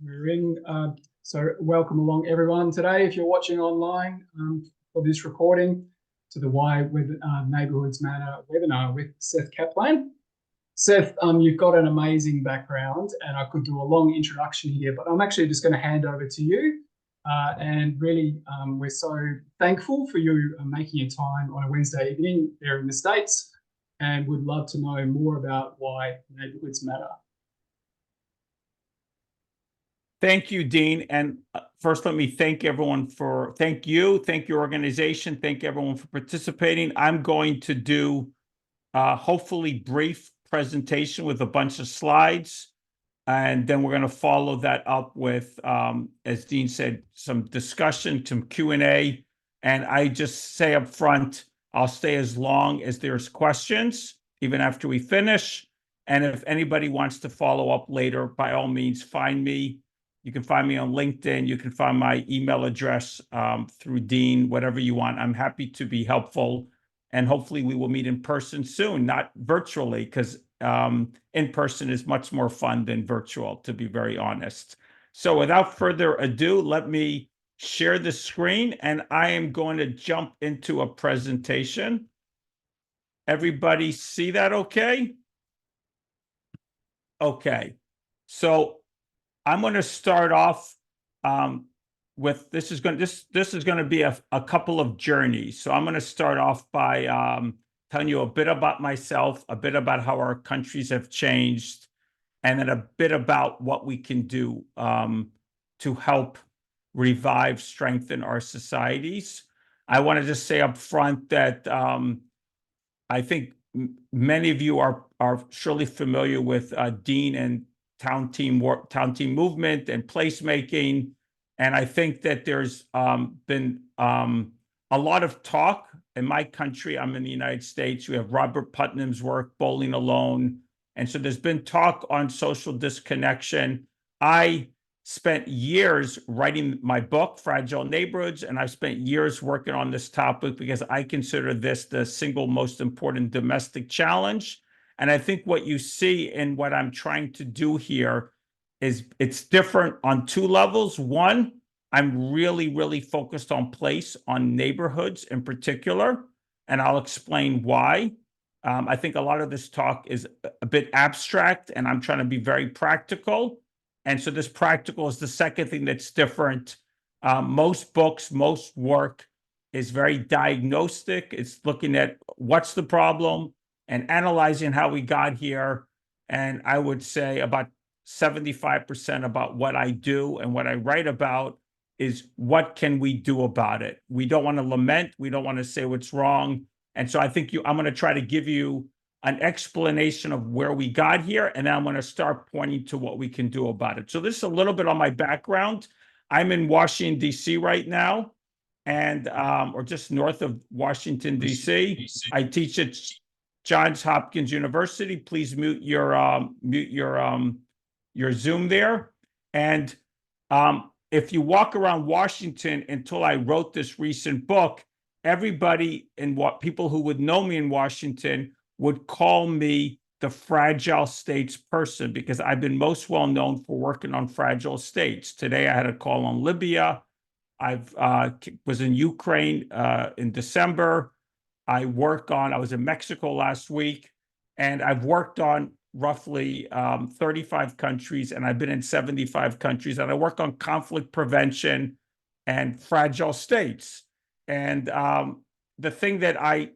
We're in. So welcome along everyone today. If you're watching online for this recording to the Why Neighbourhoods Matter webinar with Seth Kaplan. Seth, you've got an amazing background and I could do a long introduction here, but I'm actually just going to hand over to you. And really, we're so thankful for you making your time on a Wednesday evening there in the States, and would love to know more about why neighbourhoods matter. Thank you, Dean. And first, let me thank everyone thank your organization, thank everyone for participating. I'm going to do hopefully brief presentation with a bunch of slides. And then we're going to follow that up with, as Dean said, some discussion, some Q&A. And I just say up front, I'll stay as long as there's questions, even after we finish. And if anybody wants to follow up later, by all means, find me. You can find me on LinkedIn. You can find my email address through Dean, whatever you want. I'm happy to be helpful. And hopefully we will meet in person soon, not virtually, because in person is much more fun than virtual, to be very honest. So without further ado, let me share the screen, and I am going to jump into a presentation. Everybody see that okay? Okay. So I'm going to start off with this is going to be a couple of journeys. So I'm going to start off by telling you a bit about myself, a bit about how our countries have changed, and then a bit about what we can do to help revive, strengthen our societies. I want to just say up front that I think many of you are surely familiar with Dean and town team movement and placemaking. And I think that there's been a lot of talk in my country. I'm in the United States. We have Robert Putnam's work, Bowling Alone. And so there's been talk on social disconnection. I spent years writing my book, Fragile Neighbourhoods, and I've spent years working on this topic because I consider this the single most important domestic challenge. And I think what you see in what I'm trying to do here is it's different on two levels. One, I'm really focused on place, on neighborhoods in particular, and I'll explain why. I think a lot of this talk is a bit abstract, and I'm trying to be very practical. And so this practical is the second thing that's different. Most books, most work is very diagnostic. It's looking at what's the problem and analyzing how we got here. And I would say about 75% about what I do and what I write about is what can we do about it? We don't want to lament. We don't want to say what's wrong. And so I think I'm going to try to give you an explanation of where we got here, and then I'm going to start pointing to what we can do about it. So this is a little bit on my background. I'm in Washington, D.C. right now, and or just north of Washington, D.C. I teach at Johns Hopkins University. Please mute your Zoom there. And if you walk around Washington until I wrote this recent book, everybody people who would know me in Washington would call me the fragile states person, because I've been most well known for working on fragile states. Today I had a call on Libya. I was in Ukraine in December. I was in Mexico last week, and I've worked on roughly 35 countries, and I've been in 75 countries, and I work on conflict prevention and fragile states. And the thing that I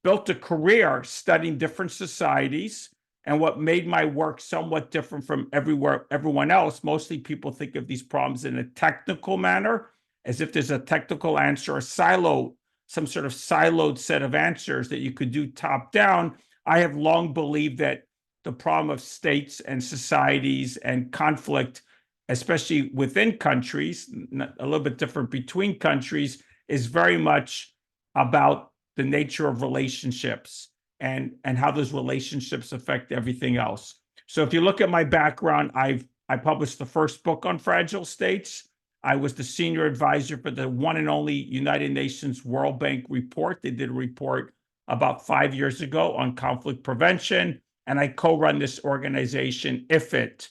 built a career studying different societies, and what made my work somewhat different from everyone else. Mostly people think of these problems in a technical manner, as if there's a technical answer, some sort of siloed set of answers that you could do top down. I have long believed that the problem of states and societies and conflict, especially within countries, a little bit different between countries, is very much about the nature of relationships and how those relationships affect everything else. So if you look at my background, I published the first book on fragile states. I was the senior advisor for the one and only United Nations World Bank report. They did a report about 5 years ago on conflict prevention, and I co-run this organization, IFIT,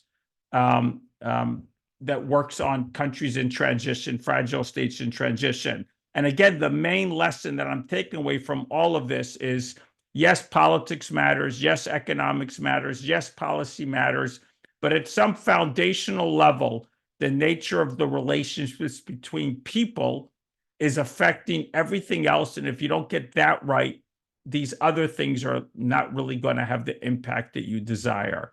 that works on countries in transition, fragile states in transition. And again, the main lesson that I'm taking away from all of this is, yes, politics matters. Yes, economics matters. Yes, policy matters. But at some foundational level, the nature of the relationships between people is affecting everything else. And if you don't get that right, these other things are not really going to have the impact that you desire.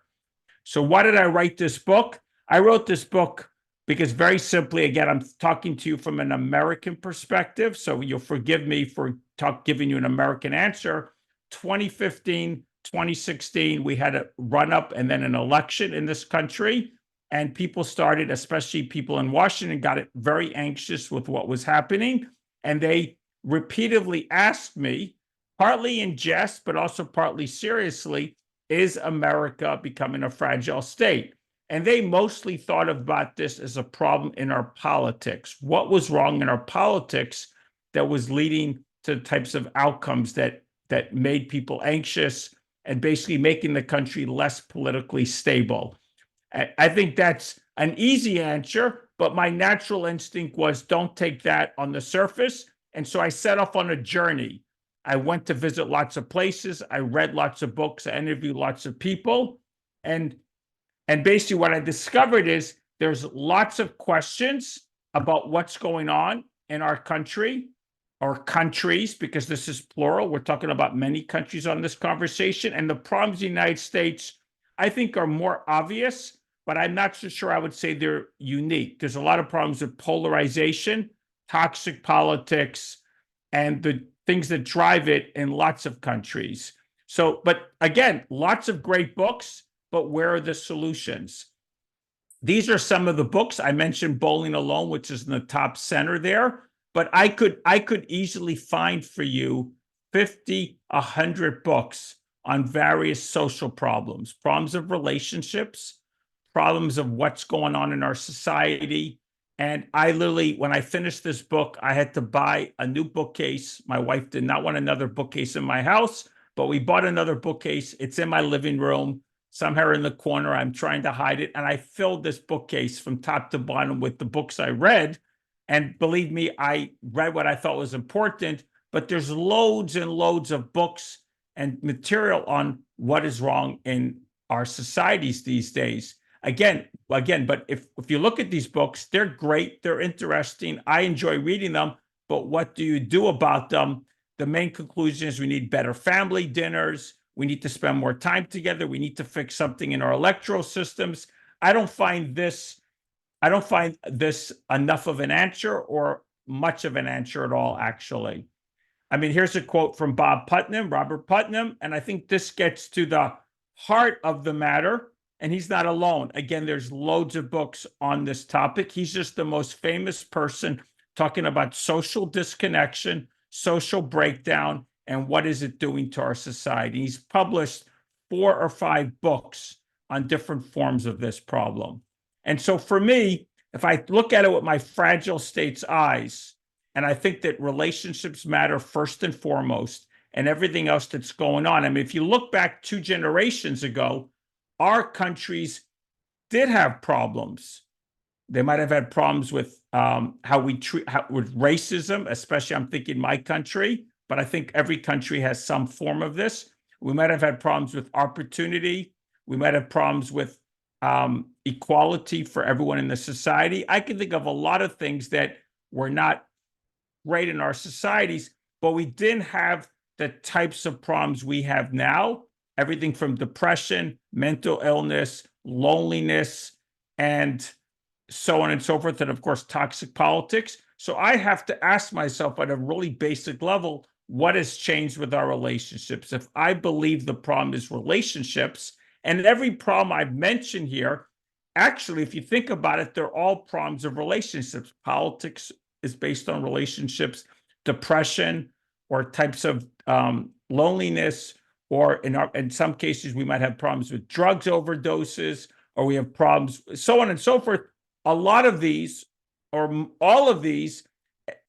So why did I write this book? I wrote this book because, very simply, again, I'm talking to you from an American perspective, so you'll forgive me for giving you an American answer. 2015, 2016, we had a run-up and then an election in this country, and people started, especially people in Washington, got very anxious with what was happening, and they repeatedly asked me, partly in jest, but also partly seriously, is America becoming a fragile state? And they mostly thought about this as a problem in our politics. What was wrong in our politics that was leading to the types of outcomes that made people anxious and basically making the country less politically stable? I think that's an easy answer, but my natural instinct was, don't take that on the surface. And so I set off on a journey. I went to visit lots of places. I read lots of books. I interviewed lots of people. And basically what I discovered is there's lots of questions about what's going on in our country, or countries, because this is plural. We're talking about many countries on this conversation. And the problems in the United States, I think, are more obvious, but I'm not so sure I would say they're unique. There's a lot of problems with polarization, toxic politics, and the things that drive it in lots of countries. So, but again, lots of great books, but where are the solutions? These are some of the books. I mentioned Bowling Alone, which is in the top center there, but I could easily find for you 50, 100 books on various social problems of relationships, problems of what's going on in our society. And I literally, when I finished this book, I had to buy a new bookcase. My wife did not want another bookcase in my house, but we bought another bookcase. It's in my living room, somewhere in the corner. I'm trying to hide it. And I filled this bookcase from top to bottom with the books I read. And believe me, I read what I thought was important, but there's loads and loads of books and material on what is wrong in our societies these days. Again, but if you look at these books, they're great, they're interesting, I enjoy reading them, but what do you do about them? The main conclusion is we need better family dinners, we need to spend more time together, we need to fix something in our electoral systems. I don't find this enough of an answer, or much of an answer at all, actually. I mean, here's a quote from Robert Putnam, and I think this gets to the heart of the matter. And he's not alone. Again, there's loads of books on this topic. He's just the most famous person talking about social disconnection, social breakdown, and what is it doing to our society. He's published 4 or 5 books on different forms of this problem. And so for me, if I look at it with my fragile state's eyes, and I think that relationships matter first and foremost, and everything else that's going on. I mean, if you look back 2 generations ago, our countries did have problems. They might have had problems with how we treat with racism, especially I'm thinking my country, but I think every country has some form of this. We might have had problems with opportunity. We might have problems with equality for everyone in the society. I can think of a lot of things that were not great in our societies, but we didn't have the types of problems we have now. Everything from depression, mental illness, loneliness, and so on and so forth, and of course, toxic politics. So I have to ask myself at a really basic level, what has changed with our relationships? If I believe the problem is relationships, and every problem I've mentioned here, actually, if you think about it, they're all problems of relationships. Politics is based on relationships, depression, or types of loneliness, or in some cases, we might have problems with drugs overdoses, or we have problems, so on and so forth. A lot of these, or all of these,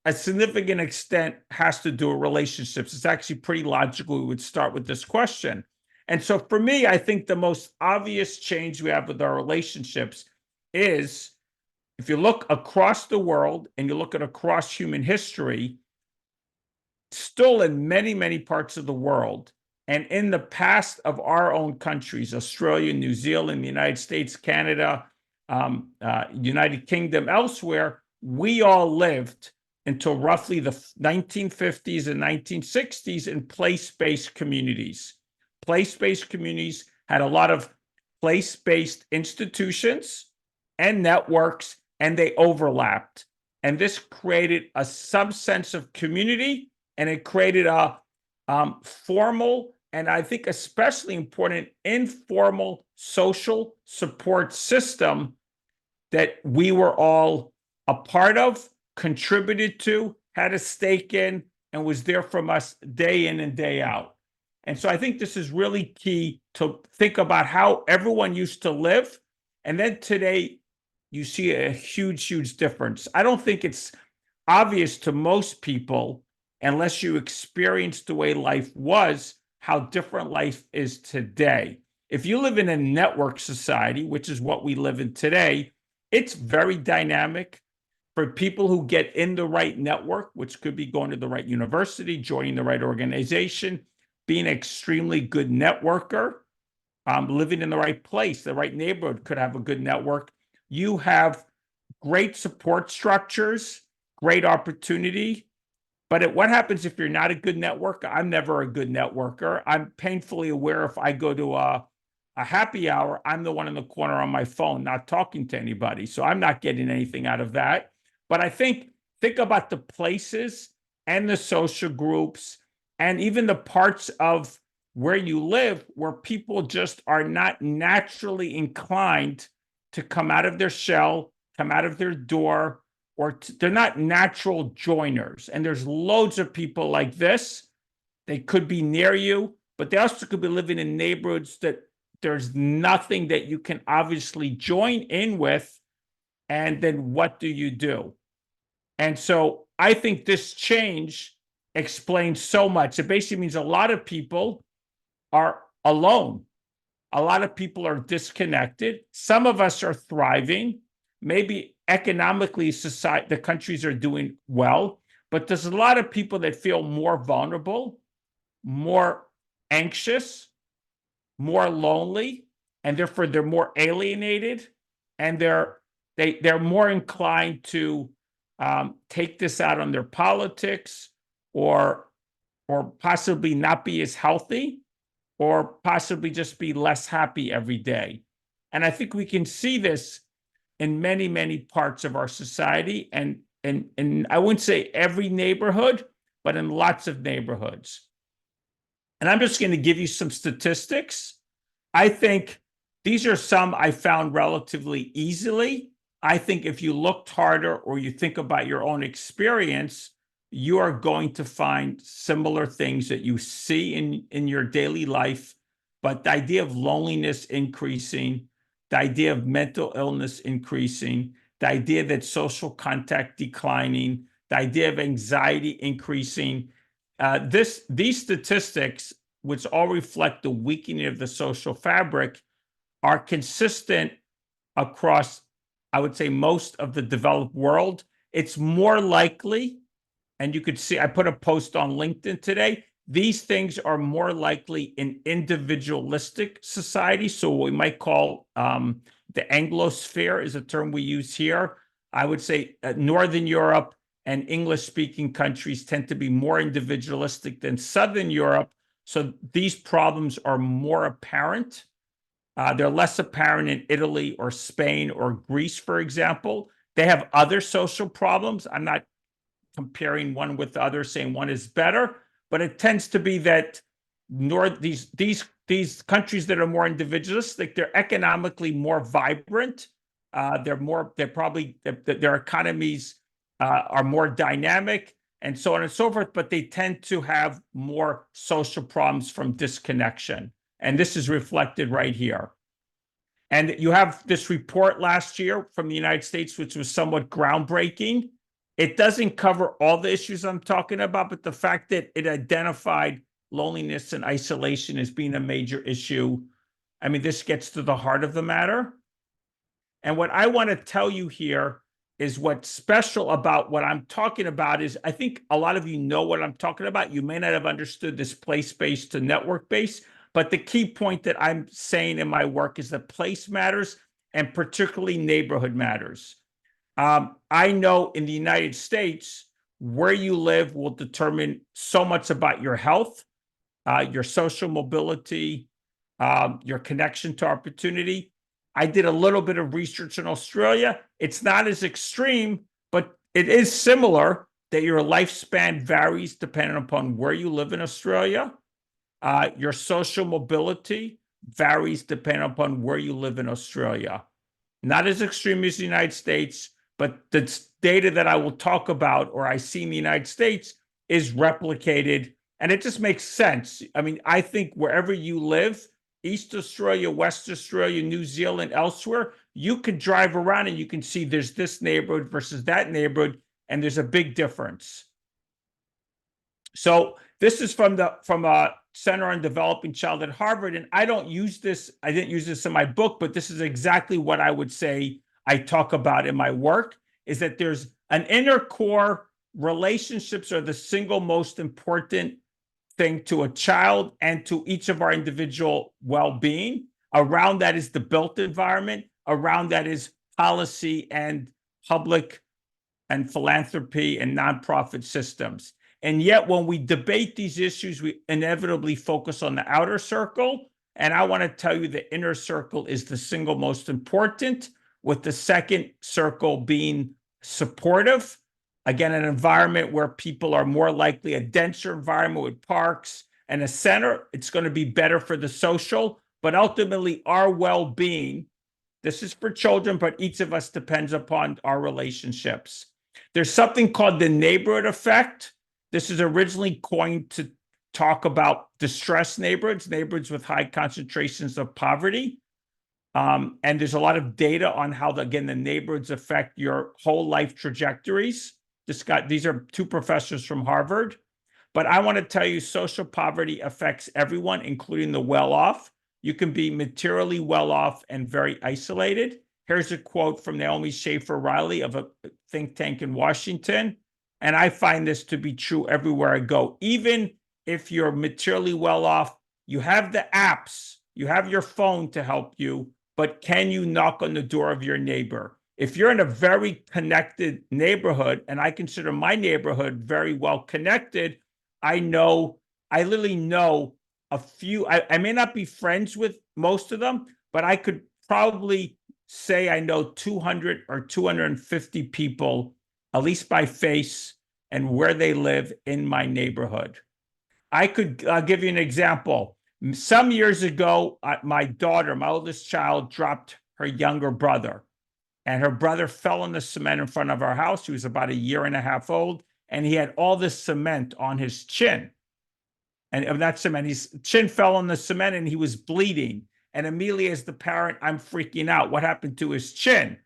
a significant extent has to do with relationships. It's actually pretty logical we would start with this question. And so for me, I think the most obvious change we have with our relationships is if you look across the world and you look at across human history, still in many, many parts of the world, and in the past of our own countries, Australia, New Zealand, the United States, Canada, United Kingdom, elsewhere, we all lived until roughly the 1950s and 1960s in place-based communities. Place-based communities had a lot of place-based institutions and networks, and they overlapped. And this created a subsense of community, and it created a formal, and I think especially important, informal social support system that we were all a part of, contributed to, had a stake in, and was there from us day in and day out. And so I think this is really key to think about how everyone used to live. And then today, you see a huge, huge difference. I don't think it's obvious to most people, unless you experience the way life was, how different life is today. If you live in a network society, which is what we live in today, it's very dynamic. For people who get in the right network, which could be going to the right university, joining the right organization, being an extremely good networker, living in the right place, the right neighborhood could have a good network. You have great support structures, great opportunity. But what happens if you're not a good networker? I'm never a good networker. I'm painfully aware if I go to a happy hour, I'm the one in the corner on my phone, not talking to anybody. So I'm not getting anything out of that. But I think about the places and the social groups and even the parts of where you live where people just are not naturally inclined to come out of their shell, come out of their door, or they're not natural joiners. And there's loads of people like this. They could be near you, but they also could be living in neighborhoods that there's nothing that you can obviously join in with. And then what do you do? And so I think this change explains so much. It basically means a lot of people are alone. A lot of people are disconnected. Some of us are thriving. Maybe economically, the countries are doing well, but there's a lot of people that feel more vulnerable, more anxious, more lonely, and therefore they're more alienated, and they're more inclined to take this out on their politics, or possibly not be as healthy, or possibly just be less happy every day. And I think we can see this in many, many parts of our society, and I wouldn't say every neighborhood, but in lots of neighborhoods. And I'm just going to give you some statistics. I think these are some I found relatively easily. I think if you looked harder or you think about your own experience, you are going to find similar things that you see in your daily life. But the idea of loneliness increasing, the idea of mental illness increasing, the idea that social contact declining, the idea of anxiety increasing, these statistics, which all reflect the weakening of the social fabric, are consistent across, I would say, most of the developed world. It's more likely, and you could see, I put a post on LinkedIn today, these things are more likely in individualistic society. So what we might call the Anglosphere is a term we use here. I would say Northern Europe and English-speaking countries tend to be more individualistic than Southern Europe. So these problems are more apparent. They're less apparent in Italy or Spain or Greece, for example. They have other social problems. I'm not comparing one with the other, saying one is better, but it tends to be that these countries that are more individualistic, they're economically more vibrant. Their economies are more dynamic, and so on and so forth, but they tend to have more social problems from disconnection. And this is reflected right here. And you have this report last year from the United States, which was somewhat groundbreaking. It doesn't cover all the issues I'm talking about, but the fact that it identified loneliness and isolation as being a major issue, I mean, this gets to the heart of the matter. And what I want to tell you here is what's special about what I'm talking about is I think a lot of you know what I'm talking about. You may not have understood this place-based to network-based, but the key point that I'm saying in my work is that place matters, and particularly neighborhood matters. I know in the United States, where you live will determine so much about your health, your social mobility, your connection to opportunity. I did a little bit of research in Australia. It's not as extreme, but it is similar that your lifespan varies depending upon where you live in Australia. Your social mobility varies depending upon where you live in Australia. Not as extreme as the United States, but the data that I will talk about or I see in the United States is replicated, and it just makes sense. I mean, I think wherever you live, East Australia, West Australia, New Zealand, elsewhere, you could drive around and you can see there's this neighborhood versus that neighborhood, and there's a big difference. So this is from a Center on Developing Child at Harvard, and I didn't use this in my book, but this is exactly what I would say I talk about in my work, is that there's an inner core. Relationships are the single most important thing to a child and to each of our individual well-being. Around that is the built environment. Around that is policy and public and philanthropy and nonprofit systems. And yet, when we debate these issues, we inevitably focus on the outer circle. And I want to tell you the inner circle is the single most important, with the second circle being supportive. Again, an environment where people are more likely, a denser environment with parks and a center, it's going to be better for the social, but ultimately our well-being, this is for children, but each of us depends upon our relationships. There's something called the neighborhood effect. This is originally coined to talk about distressed neighborhoods, neighborhoods with high concentrations of poverty. And there's a lot of data on how, again, the neighborhoods affect your whole life trajectories. These are two professors from Harvard. But I want to tell you, social poverty affects everyone, including the well-off. You can be materially well-off and very isolated. Here's a quote from Naomi Schaefer Riley of a think tank in Washington. And I find this to be true everywhere I go. Even if you're materially well-off, you have the apps, you have your phone to help you, but can you knock on the door of your neighbor? If you're in a very connected neighborhood, and I consider my neighborhood very well connected, I literally know a few. I may not be friends with most of them, but I could probably say I know 200 or 250 people, at least by face and where they live in my neighborhood. I'll give you an example. Some years ago, my daughter, my oldest child, dropped her younger brother, and her brother fell in the cement in front of our house. He was about a year and a half old, and he had all this cement on his chin. And that cement, his chin fell on the cement and he was bleeding. And immediately, as the parent, I'm freaking out. What happened to his chin?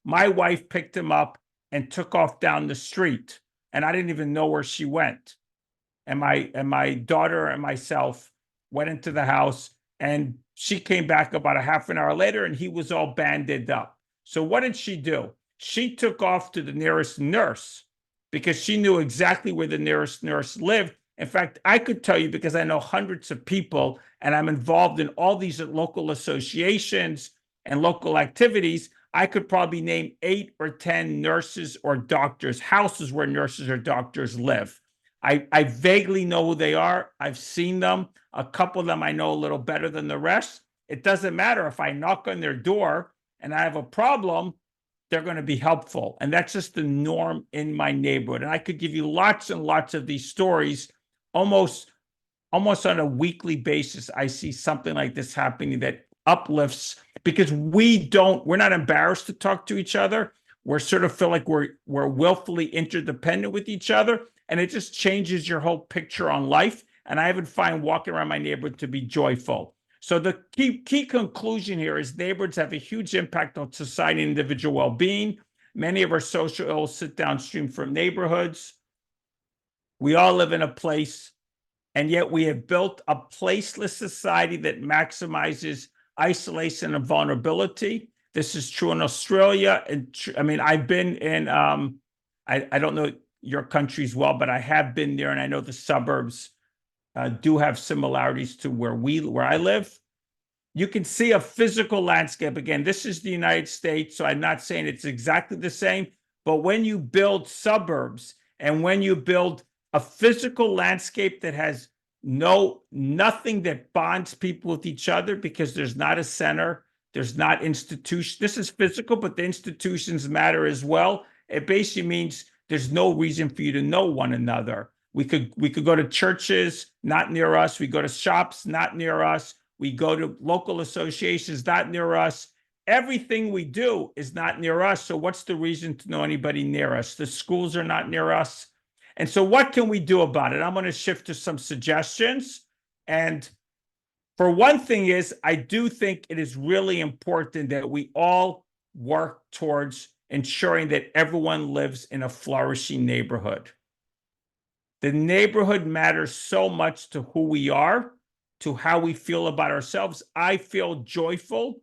My wife picked him up and took off down the street, and I didn't even know where she went. And my daughter and myself went into the house, and she came back about a half an hour later, and he was all bandaged up. So what did she do? She took off to the nearest nurse because she knew exactly where the nearest nurse lived. In fact, I could tell you, because I know hundreds of people and I'm involved in all these local associations and local activities, I could probably name 8 or 10 nurses or doctors, houses where nurses or doctors live. I vaguely know who they are. I've seen them. A couple of them I know a little better than the rest. It doesn't matter if I knock on their door and I have a problem, they're going to be helpful. And that's just the norm in my neighborhood. And I could give you lots and lots of these stories. Almost on a weekly basis, I see something like this happening that uplifts, because we're not embarrassed to talk to each other. We're sort of feel like we're willfully interdependent with each other. And it just changes your whole picture on life. And I even find walking around my neighborhood to be joyful. So the key conclusion here is neighborhoods have a huge impact on society and individual well-being. Many of our social ills sit downstream from neighborhoods. We all live in a place, and yet we have built a placeless society that maximizes isolation and vulnerability. This is true in Australia. And I mean, I've been in, I don't know your countries well, but I have been there, and I know the suburbs do have similarities to where I live. You can see a physical landscape. Again, this is the United States, so I'm not saying it's exactly the same, but when you build suburbs and when you build a physical landscape that has nothing that bonds people with each other, because there's not a center, there's not institution. This is physical, but the institutions matter as well. It basically means there's no reason for you to know one another. We could go to churches, not near us. We go to shops, not near us. We go to local associations, not near us. Everything we do is not near us. So what's the reason to know anybody near us? The schools are not near us. And so what can we do about it? I'm going to shift to some suggestions. And for one thing is, I do think it is really important that we all work towards ensuring that everyone lives in a flourishing neighborhood. The neighborhood matters so much to who we are, to how we feel about ourselves. I feel joyful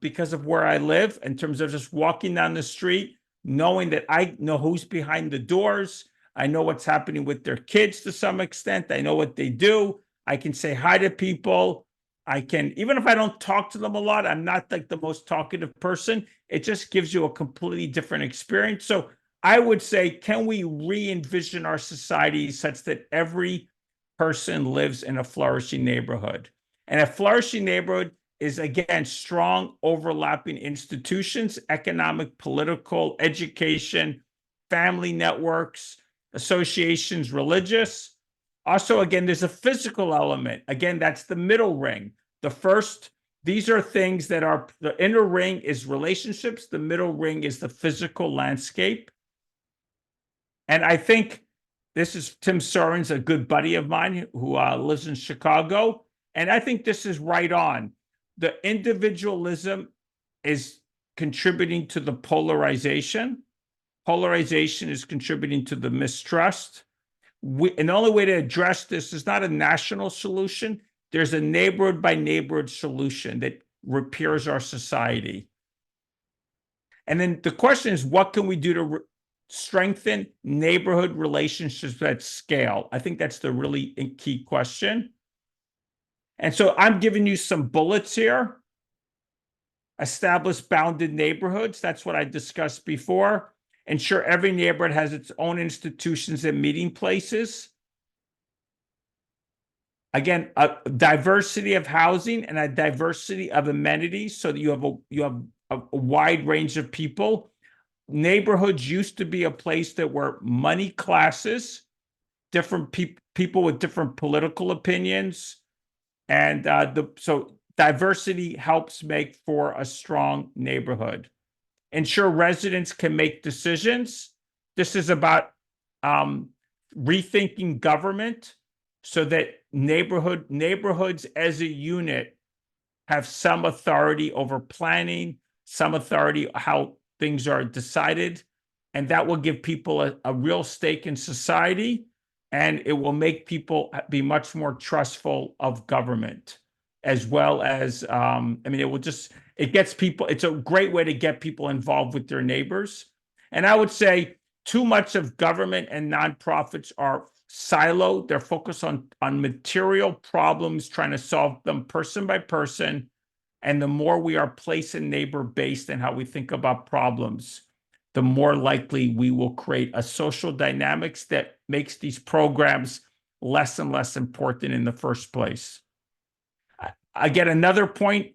because of where I live, in terms of just walking down the street, knowing that I know who's behind the doors. I know what's happening with their kids to some extent. I know what they do. I can say hi to people. I can, even if I don't talk to them a lot, I'm not like the most talkative person. It just gives you a completely different experience. So I would say, can we re-envision our society such that every person lives in a flourishing neighborhood? And a flourishing neighborhood is, again, strong overlapping institutions, economic, political, education, family networks, associations, religious. Also, again, there's a physical element. Again, that's the middle ring. These are things that are, the inner ring is relationships. The middle ring is the physical landscape. And I think this is Tim Soren's, a good buddy of mine who lives in Chicago. And I think this is right on. The individualism is contributing to the polarization. Polarization is contributing to the mistrust. And the only way to address this is not a national solution. There's a neighborhood by neighborhood solution that repairs our society. And then the question is, what can we do to strengthen neighborhood relationships at scale? I think that's the really key question. And so I'm giving you some bullets here. Establish bounded neighborhoods. That's what I discussed before. Ensure every neighborhood has its own institutions and meeting places. Again, a diversity of housing and a diversity of amenities, so that you have a wide range of people. Neighborhoods used to be a place that were money classes, different people with different political opinions, and so diversity helps make for a strong neighborhood. Ensure residents can make decisions. This is about rethinking government so that neighborhoods as a unit have some authority over planning, some authority how things are decided, and that will give people a real stake in society, and it will make people be much more trustful of government, as well as, it gets people, it's a great way to get people involved with their neighbors. And I would say too much of government and nonprofits are siloed. They're focused on material problems, trying to solve them person by person. And the more we are place and neighbor based in how we think about problems, the more likely we will create a social dynamics that makes these programs less and less important in the first place. Again, another point,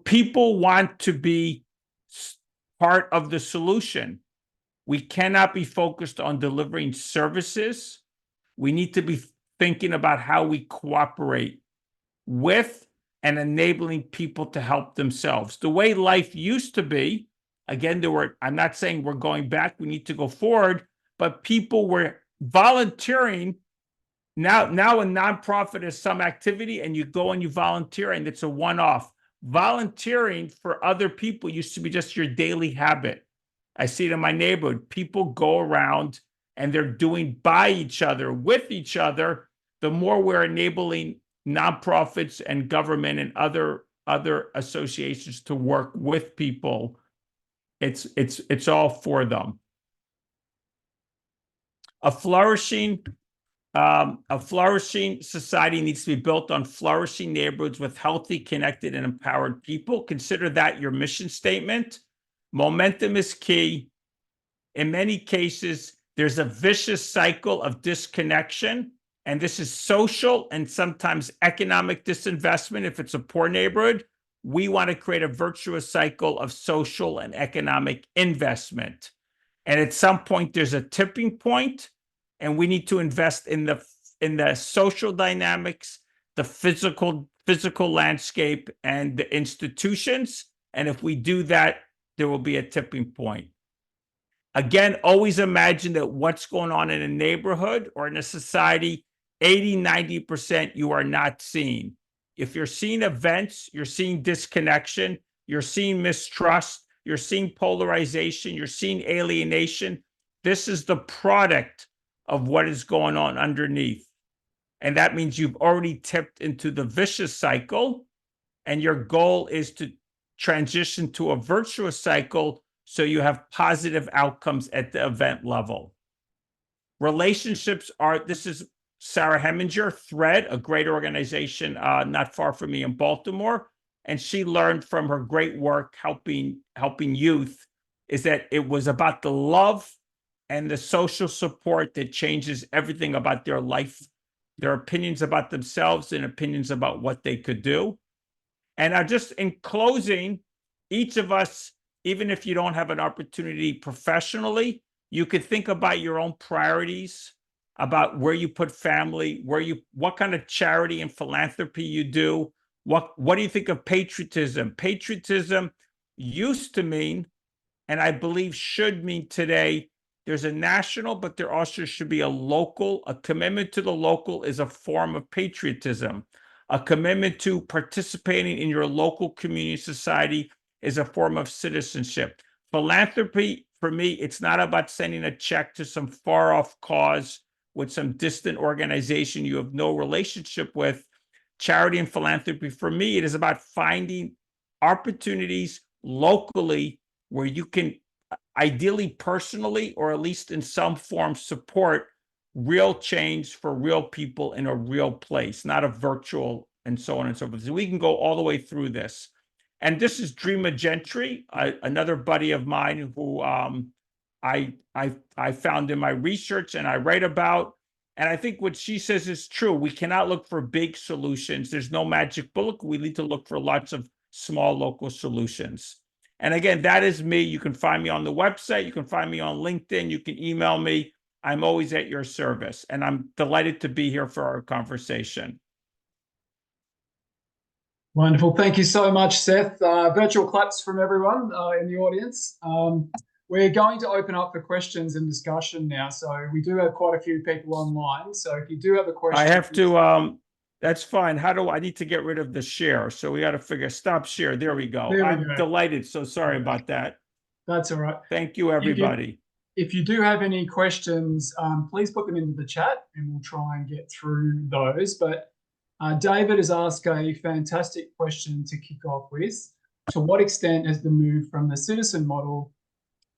people want to be part of the solution. We cannot be focused on delivering services. We need to be thinking about how we cooperate with and enabling people to help themselves. The way life used to be, again, I'm not saying we're going back, we need to go forward, but people were volunteering. Now a nonprofit is some activity and you go and you volunteer and it's a one-off. Volunteering for other people used to be just your daily habit. I see it in my neighborhood. People go around and they're doing by each other, with each other. The more we're enabling nonprofits and government and other other associations to work with people. It's all for them. A flourishing society needs to be built on flourishing neighborhoods with healthy, connected, and empowered people. Consider that your mission statement. Momentum is key. In many cases, there's a vicious cycle of disconnection, and this is social and sometimes economic disinvestment if it's a poor neighborhood. We want to create a virtuous cycle of social and economic investment. And at some point, there's a tipping point, and we need to invest in the social dynamics, the physical landscape, and the institutions. And if we do that, there will be a tipping point. Again, always imagine that what's going on in a neighborhood or in a society, 80, 90% you are not seeing. If you're seeing events, you're seeing disconnection, you're seeing mistrust, you're seeing polarization, you're seeing alienation. This is the product of what is going on underneath. And that means you've already tipped into the vicious cycle, and your goal is to transition to a virtuous cycle so you have positive outcomes at the event level. Relationships this is Sarah Heminger, Thread, a great organization not far from me in Baltimore. And she learned from her great work helping youth is that it was about the love and the social support that changes everything about their life, their opinions about themselves and opinions about what they could do. And just in closing, each of us, even if you don't have an opportunity professionally, you could think about your own priorities, about where you put family, what kind of charity and philanthropy you do. What do you think of patriotism? Patriotism used to mean, and I believe should mean today, there's a national, but there also should be a local. A commitment to the local is a form of patriotism. A commitment to participating in your local community society is a form of citizenship. Philanthropy, for me, it's not about sending a check to some far-off cause with some distant organization you have no relationship with. Charity and philanthropy, for me, it is about finding opportunities locally where you can ideally personally, or at least in some form, support real change for real people in a real place, not a virtual and so on and so forth. So we can go all the way through this. And this is Dreama Gentry, another buddy of mine who I found in my research and I write about. And I think what she says is true. We cannot look for big solutions. There's no magic bullet. We need to look for lots of small local solutions. And again, that is me. You can find me on the website. You can find me on LinkedIn. You can email me. I'm always at your service. And I'm delighted to be here for our conversation. Wonderful. Thank you so much, Seth. Virtual claps from everyone in the audience. We're going to open up for questions and discussion now. So we do have quite a few people online. So if you do have a question. I have to, that's fine. I need to get rid of the share. So we got to stop share. There we go. I'm delighted. So sorry about that. That's all right. Thank you, everybody. If you do have any questions, please put them into the chat and we'll try and get through those. But David has asked a fantastic question to kick off with. To what extent has the move from the citizen model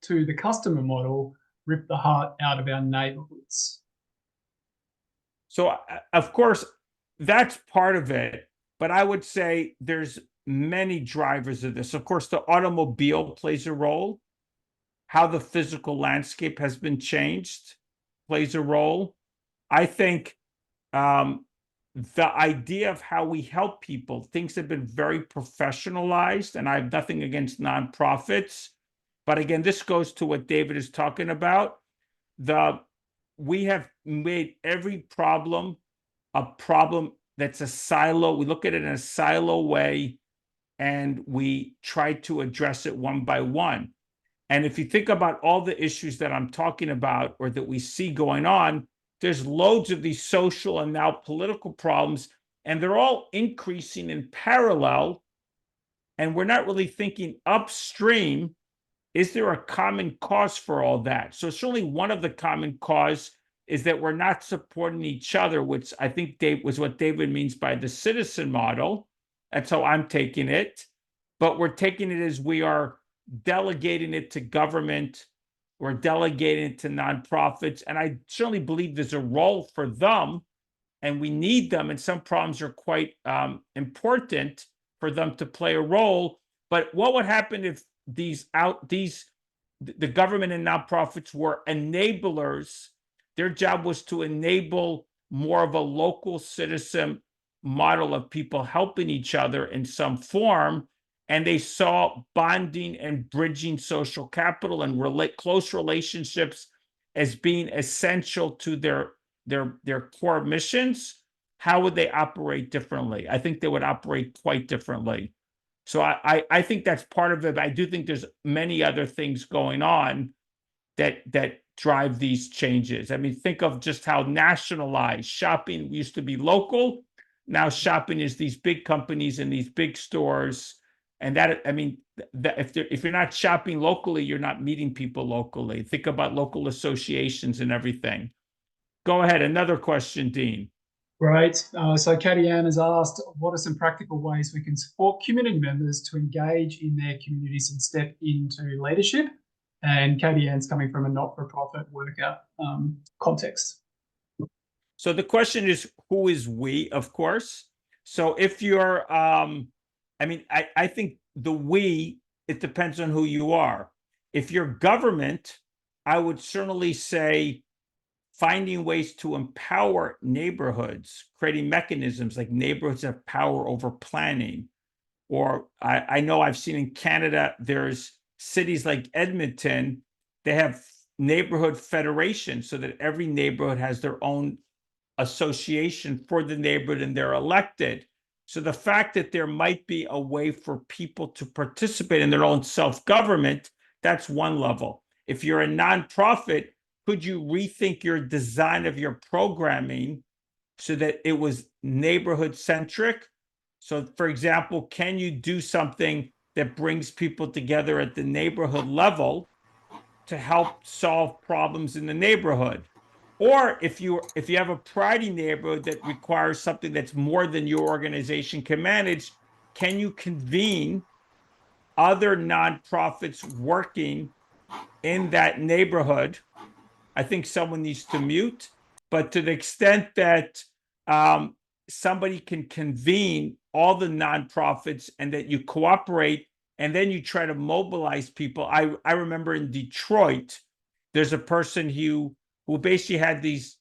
to the customer model ripped the heart out of our neighborhoods? So, of course, that's part of it. But I would say there's many drivers of this. Of course, the automobile plays a role. How the physical landscape has been changed plays a role. I think the idea of how we help people, things have been very professionalized, and I have nothing against nonprofits. But again, this goes to what David is talking about. We have made every problem a problem that's a silo. We look at it in a silo way, and we try to address it one by one. And if you think about all the issues that I'm talking about or that we see going on, there's loads of these social and now political problems, and they're all increasing in parallel. And we're not really thinking upstream. Is there a common cause for all that? So certainly one of the common cause is that we're not supporting each other, which I think was what David means by the citizen model. That's how I'm taking it. But we're taking it as we are delegating it to government, we're delegating it to nonprofits. And I certainly believe there's a role for them, and we need them. And some problems are quite important for them to play a role. But what would happen if the government and nonprofits were enablers? Their job was to enable more of a local citizen model of people helping each other in some form, and they saw bonding and bridging social capital and close relationships as being essential to their core missions. How would they operate differently? I think they would operate quite differently. So I think that's part of it. I do think there's many other things going on that drive these changes. I mean, think of just how nationalized shopping used to be local. Now shopping is these big companies and these big stores. And that, I mean, if you're not shopping locally, you're not meeting people locally. Think about local associations and everything. Go ahead. Another question, Dean. Great. So Katie Ann has asked, what are some practical ways we can support community members to engage in their communities and step into leadership? And Katie Ann's coming from a not-for-profit worker context. So the question is, who is we, of course. So if you're, I mean, I think the we, it depends on who you are. If you're government, I would certainly say finding ways to empower neighborhoods, creating mechanisms like neighborhoods have power over planning. Or I know I've seen in Canada, there's cities like Edmonton, they have neighborhood federations so that every neighborhood has their own association for the neighborhood and they're elected. So the fact that there might be a way for people to participate in their own self-government, that's one level. If you're a nonprofit, could you rethink your design of your programming so that it was neighborhood centric? So for example, can you do something that brings people together at the neighborhood level to help solve problems in the neighborhood? Or if you have a priority neighborhood that requires something that's more than your organization can manage, can you convene other nonprofits working in that neighborhood? I think someone needs to mute, but to the extent that somebody can convene all the nonprofits and that you cooperate and then you try to mobilize people. I remember in Detroit, there's a person who basically had these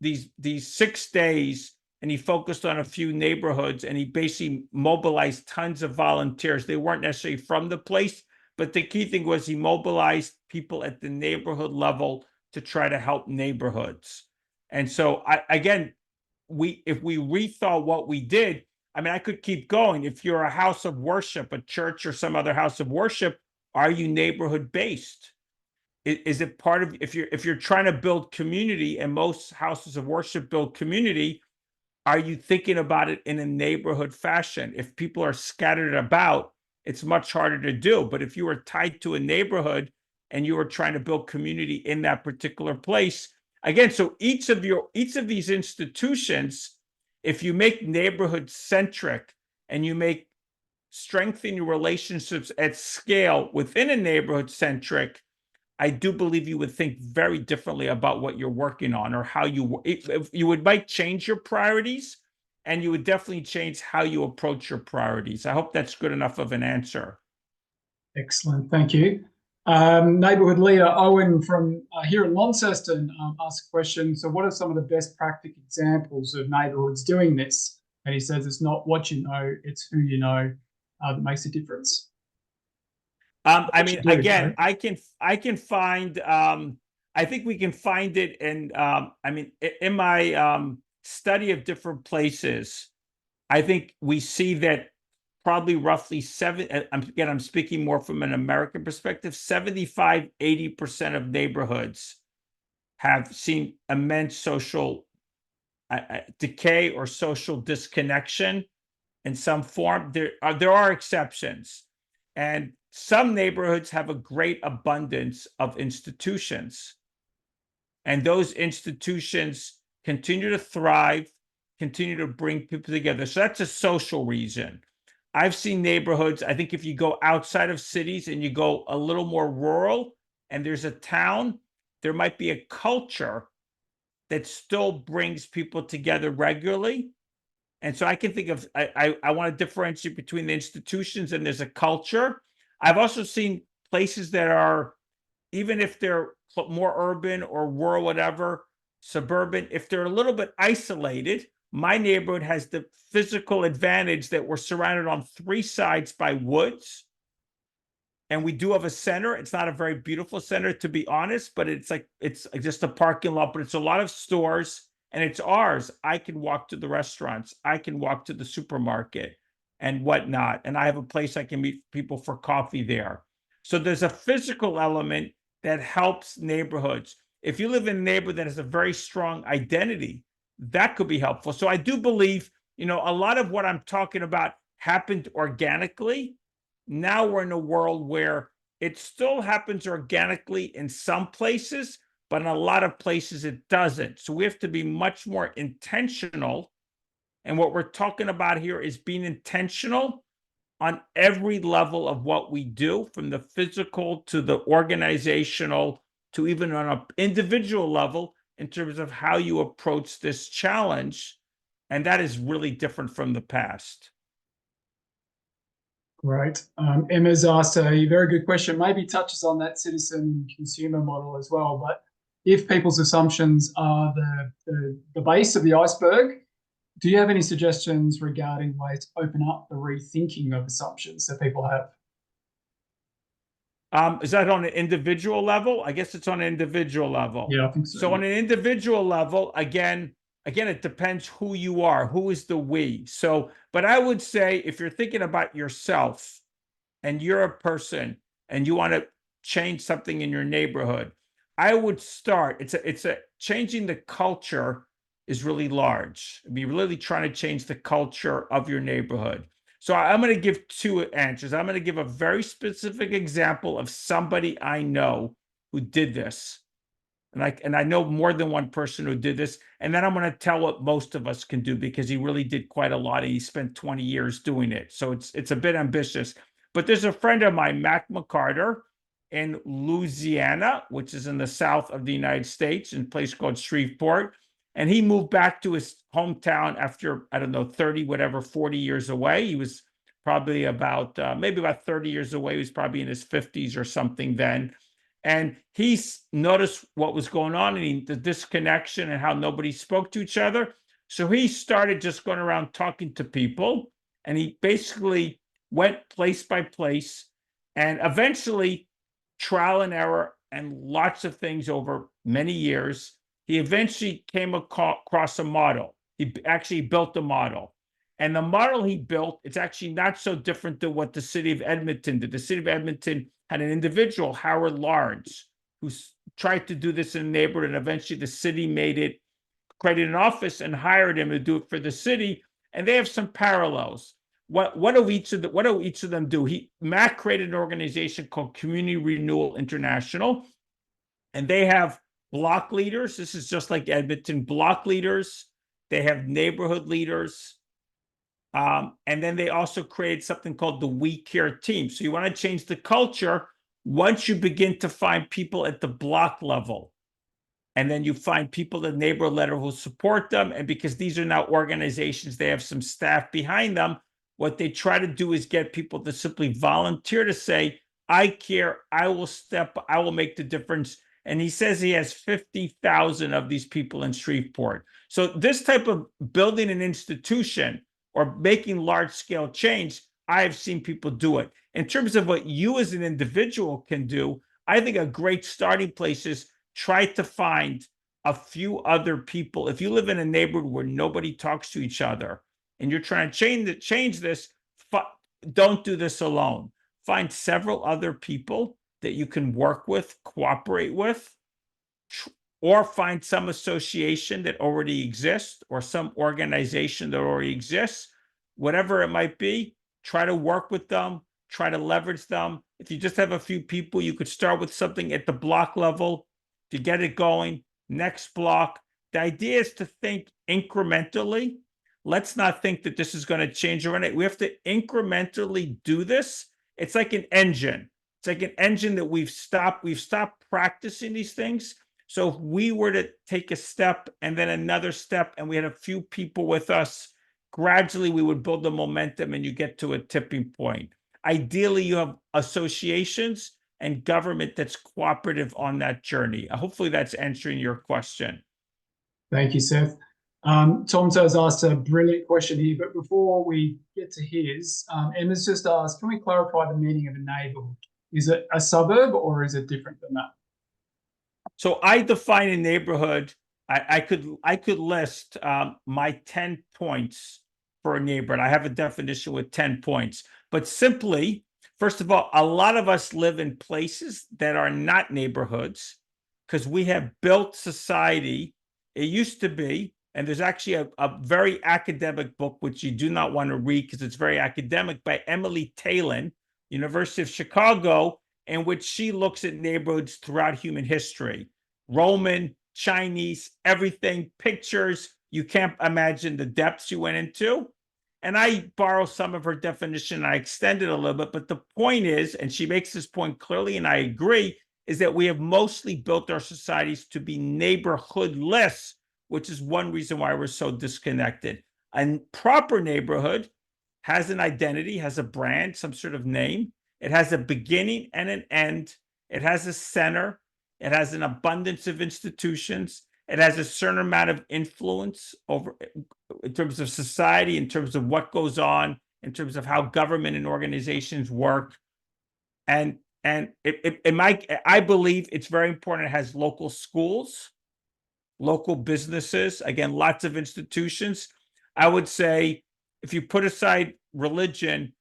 6 days, and he focused on a few neighborhoods, and he basically mobilized tons of volunteers. They weren't necessarily from the place, but the key thing was he mobilized people at the neighborhood level to try to help neighborhoods. And so if we rethought what we did, I mean, I could keep going. If you're a house of worship, a church or some other house of worship, are you neighborhood based? Is it part of, if you're trying to build community, and most houses of worship build community, are you thinking about it in a neighborhood fashion? If people are scattered about, it's much harder to do. But if you are tied to a neighborhood and you are trying to build community in that particular place, again, so each of these institutions, if you make neighborhood centric and you make strengthening relationships at scale within a neighborhood centric, I do believe you would think very differently about what you're working on, or how you might change your priorities, and you would definitely change how you approach your priorities. I hope that's good enough of an answer. Excellent, thank you. Neighbourhood leader Owen from here in Launceston asked a question. So what are some of the best practical examples of neighbourhoods doing this? And he says it's not what you know, it's who you know that makes a difference. I mean, again, I can find, I think we can find it in, I mean, in my study of different places, I think we see that probably roughly I'm speaking more from an American perspective, 75, 80% of neighborhoods have seen immense social decay or social disconnection in some form. There are exceptions. And some neighborhoods have a great abundance of institutions. And those institutions continue to thrive, continue to bring people together. So that's a social reason. I've seen neighborhoods. I think if you go outside of cities and you go a little more rural and there's a town, there might be a culture that still brings people together regularly. And so I can think of, I want to differentiate between the institutions and there's a culture. I've also seen places that are, even if they're more urban or rural, whatever, suburban, if they're a little bit isolated, my neighborhood has the physical advantage that we're surrounded on 3 sides by woods. And we do have a center. It's not a very beautiful center, to be honest, but it's just a parking lot, but it's a lot of stores and it's ours. I can walk to the restaurants. I can walk to the supermarket and whatnot. And I have a place I can meet people for coffee there. So there's a physical element that helps neighborhoods. If you live in a neighborhood that has a very strong identity, that could be helpful. So I do believe, a lot of what I'm talking about happened organically. Now we're in a world where it still happens organically in some places, but in a lot of places it doesn't. So we have to be much more intentional. And what we're talking about here is being intentional on every level of what we do, from the physical to the organizational to even on an individual level, in terms of how you approach this challenge. And that is really different from the past. Great. Emma's asked a very good question, maybe touches on that citizen consumer model as well. But if people's assumptions are the base of the iceberg, do you have any suggestions regarding ways to open up the rethinking of assumptions that people have? Is that on an individual level? I guess it's on an individual level. Yeah, I think so. So on an individual level, again, it depends who you are, who is the we. So, but I would say if you're thinking about yourself and you're a person and you want to change something in your neighborhood, I would start, it's a changing the culture is really large. I mean, really trying to change the culture of your neighborhood. So I'm going to give 2 answers. I'm going to give a very specific example of somebody I know who did this. And I know more than one person who did this. And then I'm going to tell what most of us can do, because he really did quite a lot. And he spent 20 years doing it. So it's a bit ambitious. But there's a friend of mine, Mac McCarter, in Louisiana, which is in the south of the United States, in a place called Shreveport. And he moved back to his hometown after, I don't know, 40 years away. He was probably maybe about 30 years away. He was probably in his 50s or something then. And he noticed what was going on and the disconnection and how nobody spoke to each other. So he started just going around talking to people. And he basically went place by place, and eventually, trial and error and lots of things over many years, he eventually came across a model. He actually built a model. And the model he built, it's actually not so different than what the city of Edmonton did. The city of Edmonton had an individual, Howard Lawrence, who tried to do this in a neighborhood, and eventually the city created an office and hired him to do it for the city. And they have some parallels. What do each of them do? Mac created an organization called Community Renewal International, and they have block leaders. This is just like Edmonton, block leaders. They have neighborhood leaders. And then they also created something called the We Care team. So you want to change the culture once you begin to find people at the block level. And then you find people at the neighborhood level who support them. And because these are now organizations, they have some staff behind them. What they try to do is get people to simply volunteer to say, I care, I will make the difference. And he says he has 50,000 of these people in Shreveport. So this type of building an institution or making large-scale change, I have seen people do it. In terms of what you as an individual can do, I think a great starting place is try to find a few other people. If you live in a neighborhood where nobody talks to each other and you're trying to change this, don't do this alone. Find several other people that you can work with, cooperate with, or find some association that already exists or some organization that already exists, whatever it might be. Try to work with them, try to leverage them. If you just have a few people, you could start with something at the block level to get it going. Next block. The idea is to think incrementally. let's not think that this is going to change overnight. We have to incrementally do this. It's like an engine. It's like an engine that we've stopped practicing these things. So if we were to take a step and then another step, and we had a few people with us, gradually we would build the momentum and you get to a tipping point. Ideally, you have associations and government that's cooperative on that journey. Hopefully that's answering your question. Thank you, Seth. Tomto's asked a brilliant question here, but before we get to his, Emma's just asked, can we clarify the meaning of a neighbourhood? Is it a suburb or is it different than that? So I define a neighborhood. I could list my 10 points for a neighborhood. I have a definition with 10 points, but simply, first of all, a lot of us live in places that are not neighborhoods because we have built society. It used to be, and there's actually a very academic book, which you do not want to read because it's very academic, by Emily Talon, University of Chicago, in which she looks at neighborhoods throughout human history. Roman, Chinese, everything, pictures. You can't imagine the depths you went into. And I borrow some of her definition, and I extend it a little bit. But the point is, and she makes this point clearly, and I agree, is that we have mostly built our societies to be neighborhoodless, which is one reason why we're so disconnected. A proper neighborhood has an identity, has a brand, some sort of name. It has a beginning and an end. It has a center. It has an abundance of institutions. It has a certain amount of influence over, in terms of society, in terms of what goes on, in terms of how government and organizations work. And I believe it's very important. It has local schools, local businesses, again, lots of institutions. I would say if you put aside religion,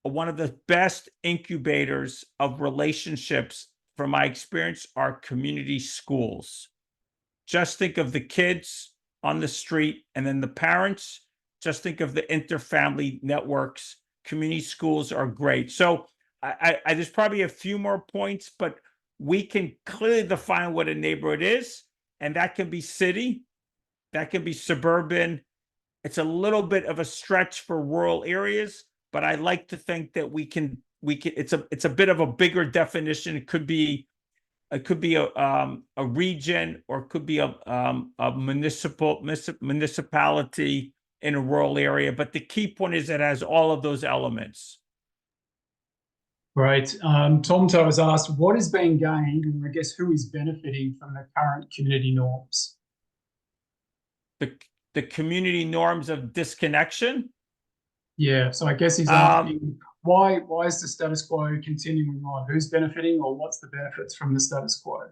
one of the best incubators of relationships, from my experience, are community schools. Just think of the kids on the street and then the parents. Just think of the interfamily networks. Community schools are great. So there's probably a few more points, but we can clearly define what a neighborhood is, and that can be city, that can be suburban. It's a little bit of a stretch for rural areas, but I like to think that we can. It's a bit of a bigger definition. It could be a region, or it could be a municipality in a rural area. But the key point is it has all of those elements. Great. Tomto has asked, what is being gained, and I guess who is benefiting from the current community norms? The community norms of disconnection. Yeah, so I guess he's asking, why is the status quo continuing on? Who's benefiting, or what's the benefits from the status quo?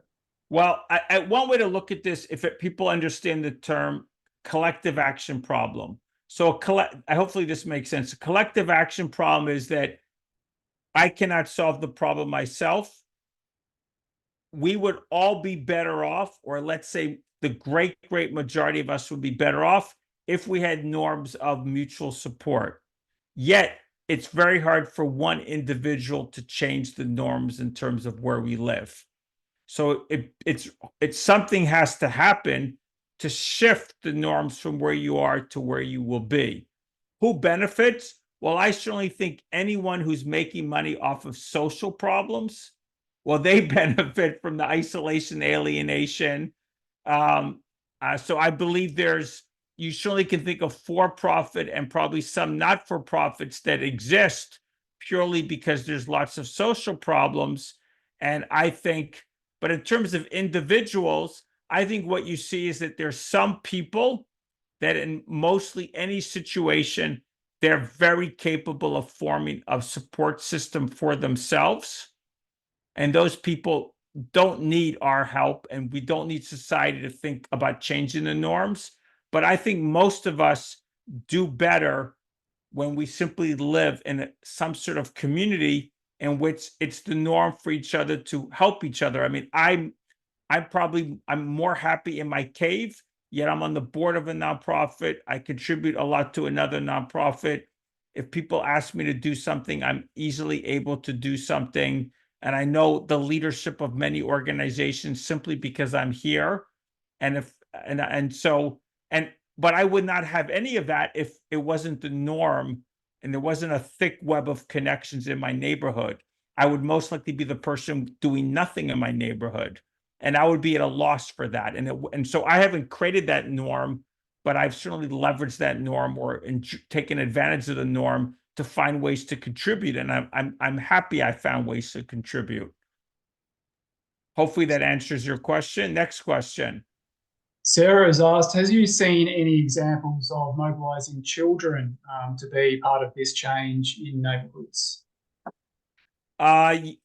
Well, one way to look at this, if people understand the term collective action problem. So hopefully this makes sense. A collective action problem is that I cannot solve the problem myself. We would all be better off, or let's say the great majority of us would be better off, if we had norms of mutual support. Yet it's very hard for one individual to change the norms in terms of where we live. So it's something has to happen to shift the norms from where you are to where you will be. Who benefits? Well, I certainly think anyone who's making money off of social problems, well, they benefit from the isolation, alienation. So I believe you surely can think of for-profit and probably some not-for-profits that exist purely because there's lots of social problems. And I think, but in terms of individuals, I think what you see is that there's some people that in mostly any situation, they're very capable of forming a support system for themselves. And those people don't need our help, and we don't need society to think about changing the norms. But I think most of us do better when we simply live in some sort of community in which it's the norm for each other to help each other. I mean, I'm more happy in my cave, yet I'm on the board of a nonprofit. I contribute a lot to another nonprofit. If people ask me to do something, I'm easily able to do something. And I know the leadership of many organizations simply because I'm here. And but I would not have any of that if it wasn't the norm and there wasn't a thick web of connections in my neighborhood. I would most likely be the person doing nothing in my neighborhood, and I would be at a loss for that. And so I haven't created that norm, but I've certainly leveraged that norm or taken advantage of the norm to find ways to contribute. And I'm happy I found ways to contribute. Hopefully that answers your question. Next question. Sarah has asked, has you seen any examples of mobilising children to be part of this change in neighbourhoods? I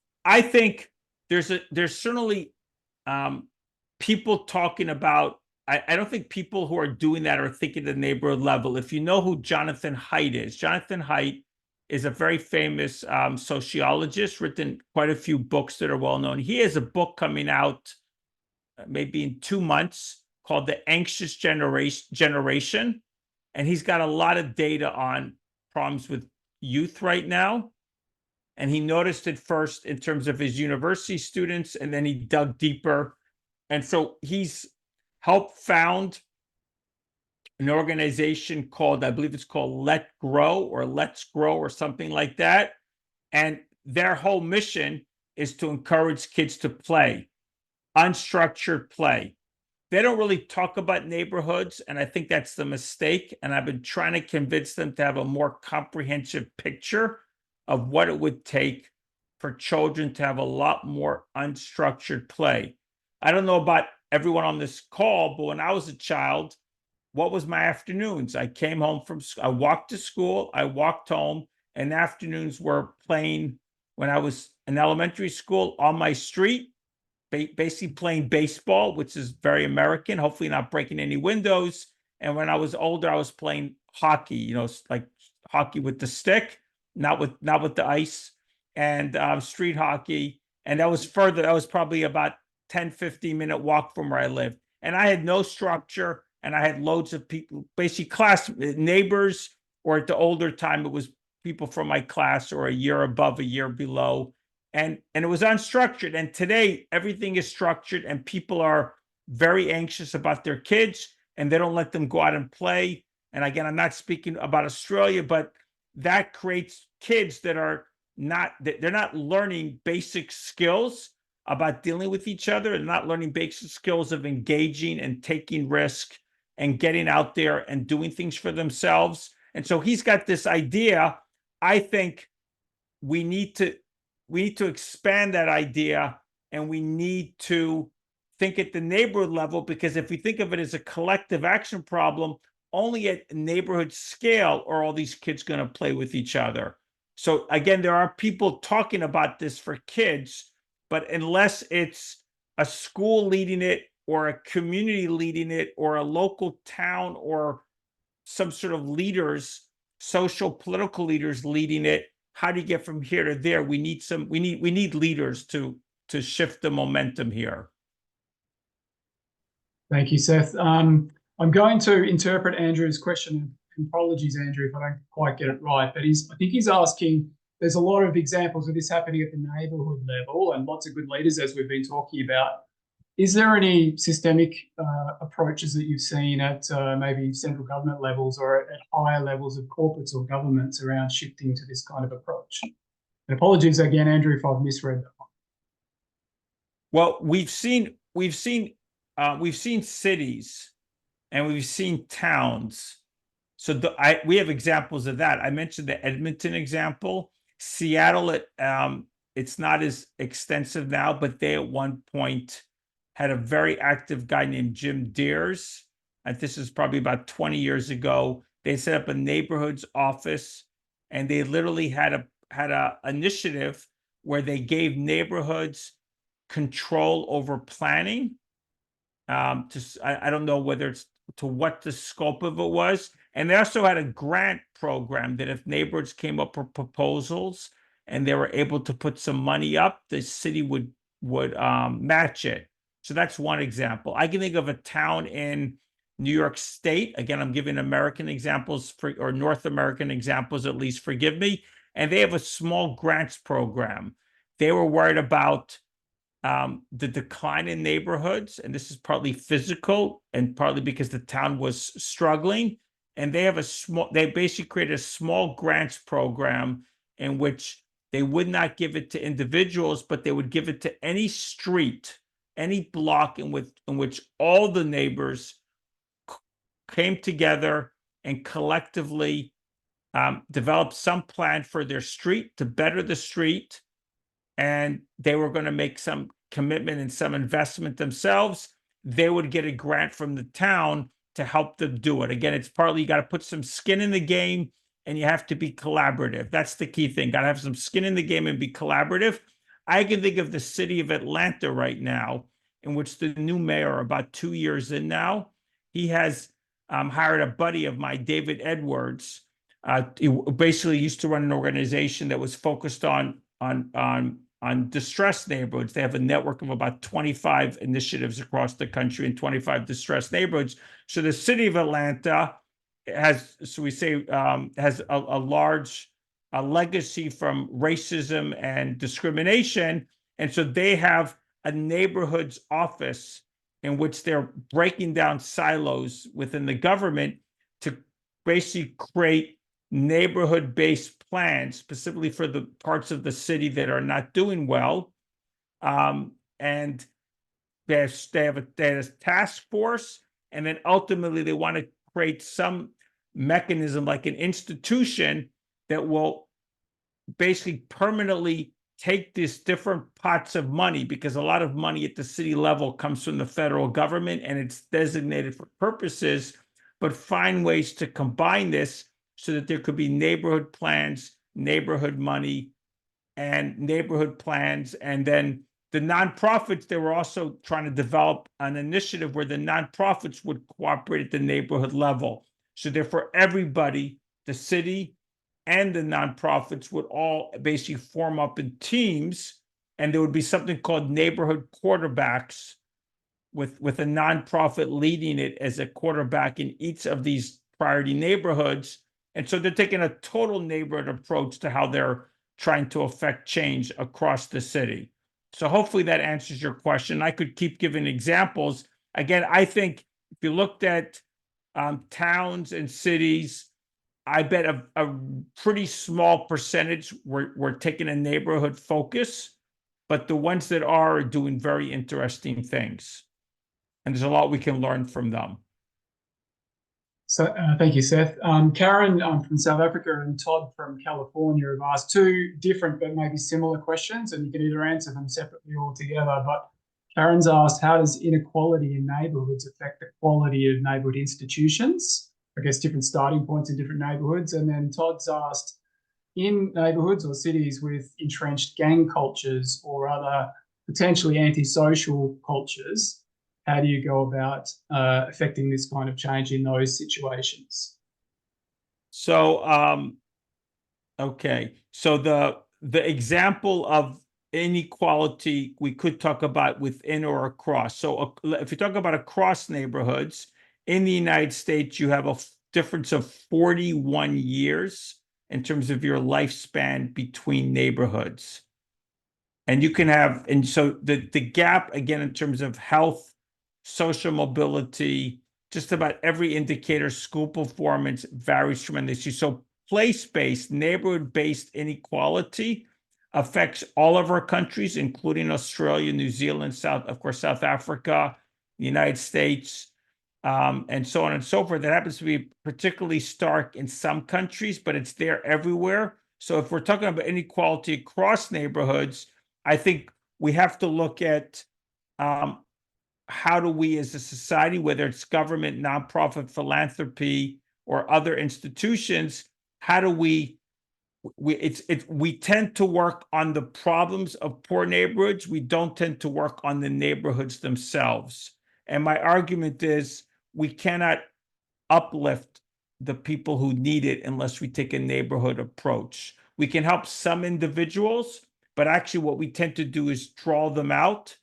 think there's certainly people talking about. I don't think people who are doing that are thinking at the neighborhood level. If you know who Jonathan Haidt is, Jonathan Haidt is a very famous sociologist, written quite a few books that are well known. He has a book coming out maybe in 2 months called The Anxious Generation. And he's got a lot of data on problems with youth right now. And he noticed it first in terms of his university students, and then he dug deeper. And so he's helped found an organization called, I believe it's called Let's Grow or something like that. And their whole mission is to encourage kids to play, unstructured play. They don't really talk about neighborhoods, and I think that's the mistake. And I've been trying to convince them to have a more comprehensive picture of what it would take for children to have a lot more unstructured play. I don't know about everyone on this call, but when I was a child, what was my afternoons? I came home from I walked to school, I walked home, and afternoons were playing, when I was in elementary school, on my street, basically playing baseball, which is very American, hopefully not breaking any windows. And when I was older, I was playing hockey, like hockey with the stick, not with the ice, and street hockey. And that was further, that was probably about 10-15 minute walk from where I lived. And I had no structure, and I had loads of people, basically class neighbors, or at the older time, it was people from my class or a year above, a year below. And it was unstructured. And today, everything is structured, and people are very anxious about their kids, and they don't let them go out and play. And again, I'm not speaking about Australia, but that creates kids that are they're not learning basic skills about dealing with each other. They're not learning basic skills of engaging and taking risk and getting out there and doing things for themselves. And so he's got this idea. I think we need to expand that idea, and we need to think at the neighborhood level, because if we think of it as a collective action problem, only at neighborhood scale are all these kids going to play with each other. So again, there are people talking about this for kids, but unless it's a school leading it, or a community leading it, or a local town, or some sort of leaders, social political leaders leading it, how do you get from here to there? We need leaders to shift the momentum here. Thank you, Seth. I'm going to interpret Andrew's question. Apologies, Andrew, if I don't quite get it right, but I think he's asking, there's a lot of examples of this happening at the neighbourhood level and lots of good leaders, as we've been talking about. Is there any systemic approaches that you've seen at maybe central government levels or at higher levels of corporates or governments around shifting to this kind of approach? And apologies again, Andrew, if I've misread that one. Well, we've seen cities, and we've seen towns. So we have examples of that. I mentioned the Edmonton example. Seattle, it's not as extensive now, but they at one point had a very active guy named Jim Deers. And this is probably about 20 years ago. They set up a neighborhoods office, and they literally had a initiative where they gave neighborhoods control over planning. I don't know whether it's to what the scope of it was. And they also had a grant program that if neighborhoods came up with proposals and they were able to put some money up, the city would match it. So that's one example. I can think of a town in New York State. Again, I'm giving American examples or North American examples, at least, forgive me. And they have a small grants program. They were worried about the decline in neighborhoods, and this is partly physical and partly because the town was struggling. And they basically created a small grants program in which they would not give it to individuals, but they would give it to any street, any block in which all the neighbors came together and collectively developed some plan for their street to better the street, and they were going to make some commitment and some investment themselves. They would get a grant from the town to help them do it. Again, it's partly you got to put some skin in the game and you have to be collaborative. That's the key thing. Got to have some skin in the game and be collaborative. I can think of the city of Atlanta right now, in which the new mayor, about 2 years in now, he has hired a buddy of mine, David Edwards. He basically used to run an organization that was focused on distressed neighborhoods. They have a network of about 25 initiatives across the country in 25 distressed neighborhoods. So the city of Atlanta has, has a large legacy from racism and discrimination. And so they have a neighborhoods office in which they're breaking down silos within the government to basically create neighborhood-based plans specifically for the parts of the city that are not doing well. And they have a task force, and then ultimately they want to create some mechanism like an institution that will basically permanently take these different pots of money, because a lot of money at the city level comes from the federal government and it's designated for purposes, but find ways to combine this so that there could be neighborhood plans, neighborhood money, and neighborhood plans. And then the nonprofits, they were also trying to develop an initiative where the nonprofits would cooperate at the neighborhood level. So therefore, everybody, the city and the nonprofits, would all basically form up in teams, and there would be something called neighborhood quarterbacks with a nonprofit leading it as a quarterback in each of these priority neighborhoods. And so they're taking a total neighborhood approach to how they're trying to affect change across the city. So hopefully that answers your question. I could keep giving examples. Again, I think if you looked at towns and cities, I bet a pretty small percentage were taking a neighborhood focus, but the ones that are doing very interesting things. And there's a lot we can learn from them. So thank you, Seth. Karen from South Africa and Todd from California have asked two different but maybe similar questions, and you can either answer them separately or together. But Karen's asked, how does inequality in neighbourhoods affect the quality of neighbourhood institutions? I guess different starting points in different neighbourhoods. And then Todd's asked, in neighbourhoods or cities with entrenched gang cultures or other potentially antisocial cultures, how do you go about affecting this kind of change in those situations? So, okay. So the example of inequality we could talk about within or across. So if you talk about across neighborhoods, in the United States, you have a difference of 41 years in terms of your lifespan between neighborhoods. And you can have, and so the gap, again, in terms of health, social mobility, just about every indicator, school performance varies tremendously. So place-based, neighborhood-based inequality affects all of our countries, including Australia, New Zealand, South Africa, the United States, and so on and so forth. That happens to be particularly stark in some countries, but it's there everywhere. So if we're talking about inequality across neighborhoods, I think we have to look at how do we as a society, whether it's government, nonprofit, philanthropy, or other institutions, how do we tend to work on the problems of poor neighborhoods. We don't tend to work on the neighborhoods themselves. And my argument is we cannot uplift the people who need it unless we take a neighborhood approach. We can help some individuals, but actually what we tend to do is draw them out.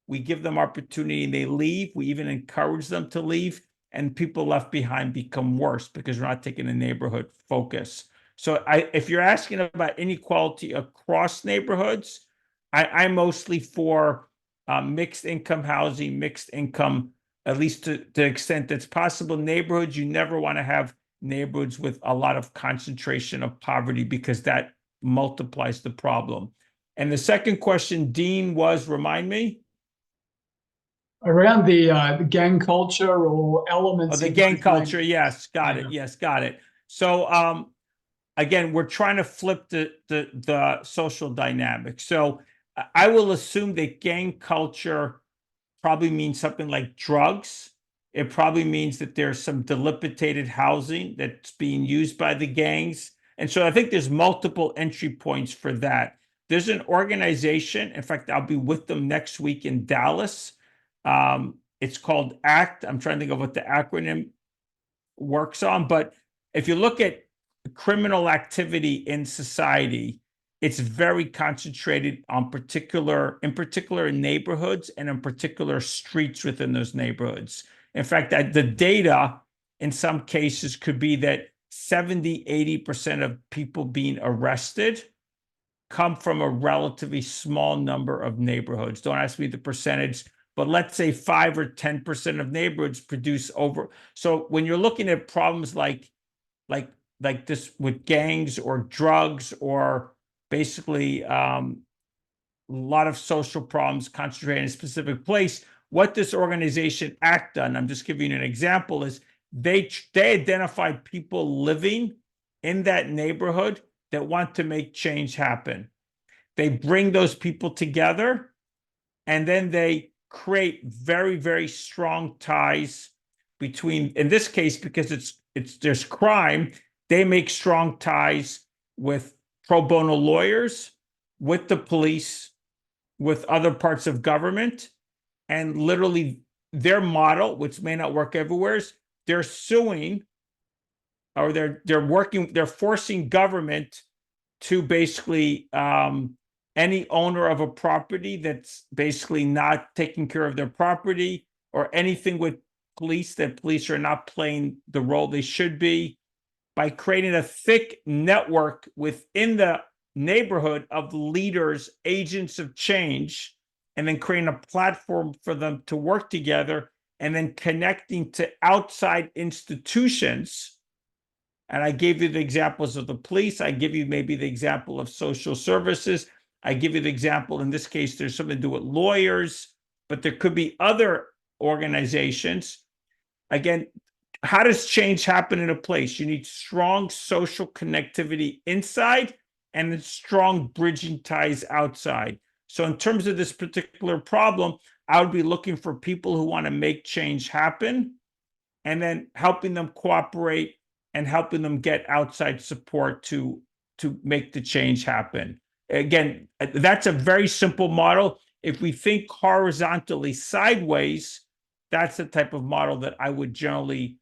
We give them opportunity and they leave. We even encourage them to leave, and people left behind become worse because we're not taking a neighborhood focus. So if you're asking about inequality across neighborhoods, I'm mostly for mixed income housing, mixed income, at least to the extent that's possible. Neighborhoods, you never want to have neighborhoods with a lot of concentration of poverty because that multiplies the problem. And the second question, Dean, was, remind me? Around the gang culture or Oh, elements the in gang those culture. neighborhoods. Yes, got Yeah. it. Yes, got it. So again, we're trying to flip the social dynamic. So I will assume that gang culture probably means something like drugs. It probably means that there's some dilapidated housing that's being used by the gangs. And so I think there's multiple entry points for that. There's an organization, in fact, I'll be with them next week in Dallas. It's called ACT. I'm trying to think of what the acronym works on, but if you look at criminal activity in society, it's very concentrated on in particular in neighborhoods and in particular streets within those neighborhoods. In fact, the data in some cases could be that 70–80% of people being arrested come from a relatively small number of neighborhoods. Don't ask me the percentage, but let's say 5 or 10% of neighborhoods produce over. So when you're looking at problems like this with gangs or drugs or basically a lot of social problems concentrated in a specific place, what this organization ACT done, I'm just giving you an example, is they identify people living in that neighborhood that want to make change happen. They bring those people together, and then they create very, very strong ties between, in this case, because there's crime, they make strong ties with pro bono lawyers, with the police, with other parts of government, and literally their model, which may not work everywhere, is they're suing, or they're forcing government to basically any owner of a property that's basically not taking care of their property, or anything with police, that police are not playing the role they should be, by creating a thick network within the neighborhood of leaders, agents of change, and then creating a platform for them to work together, and then connecting to outside institutions. And I gave you the examples of the police. I give you maybe the example of social services. I give you the example, in this case, there's something to do with lawyers, but there could be other organizations. Again, how does change happen in a place? You need strong social connectivity inside and then strong bridging ties outside. So in terms of this particular problem, I would be looking for people who want to make change happen, and then helping them cooperate and helping them get outside support to make the change happen. Again, that's a very simple model. If we think horizontally sideways, that's the type of model that I would generally,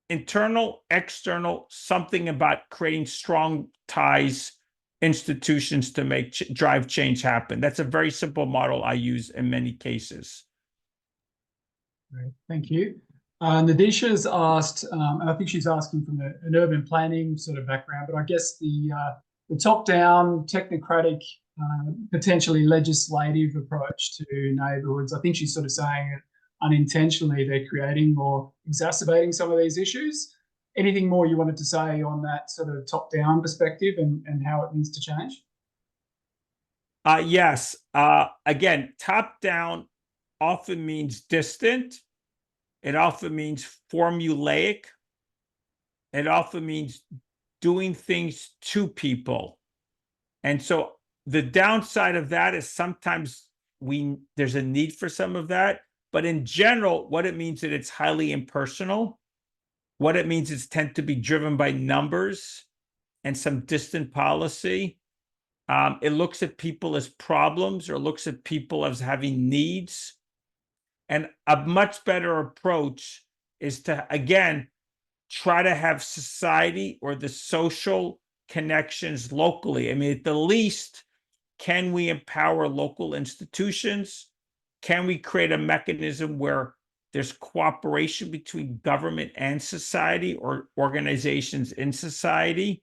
internal, external, something about creating strong ties, institutions to drive change happen. That's a very simple model I use in many cases. Great, thank you. Nadisha's asked, and I think she's asking from an urban planning sort of background, but I guess the top-down, technocratic, potentially legislative approach to neighbourhoods, I think she's sort of saying that unintentionally they're creating or exacerbating some of these issues. Anything more you wanted to say on that sort of top-down perspective and how it needs to change? Yes. Again, top-down often means distant. It often means formulaic. It often means doing things to people. And so the downside of that is sometimes there's a need for some of that. But in general, what it means is that it's highly impersonal. What it means is tend to be driven by numbers and some distant policy. It looks at people as problems, or looks at people as having needs. And a much better approach is to, again, try to have society or the social connections locally. I mean, at the least, can we empower local institutions? Can we create a mechanism where there's cooperation between government and society, or organizations in society?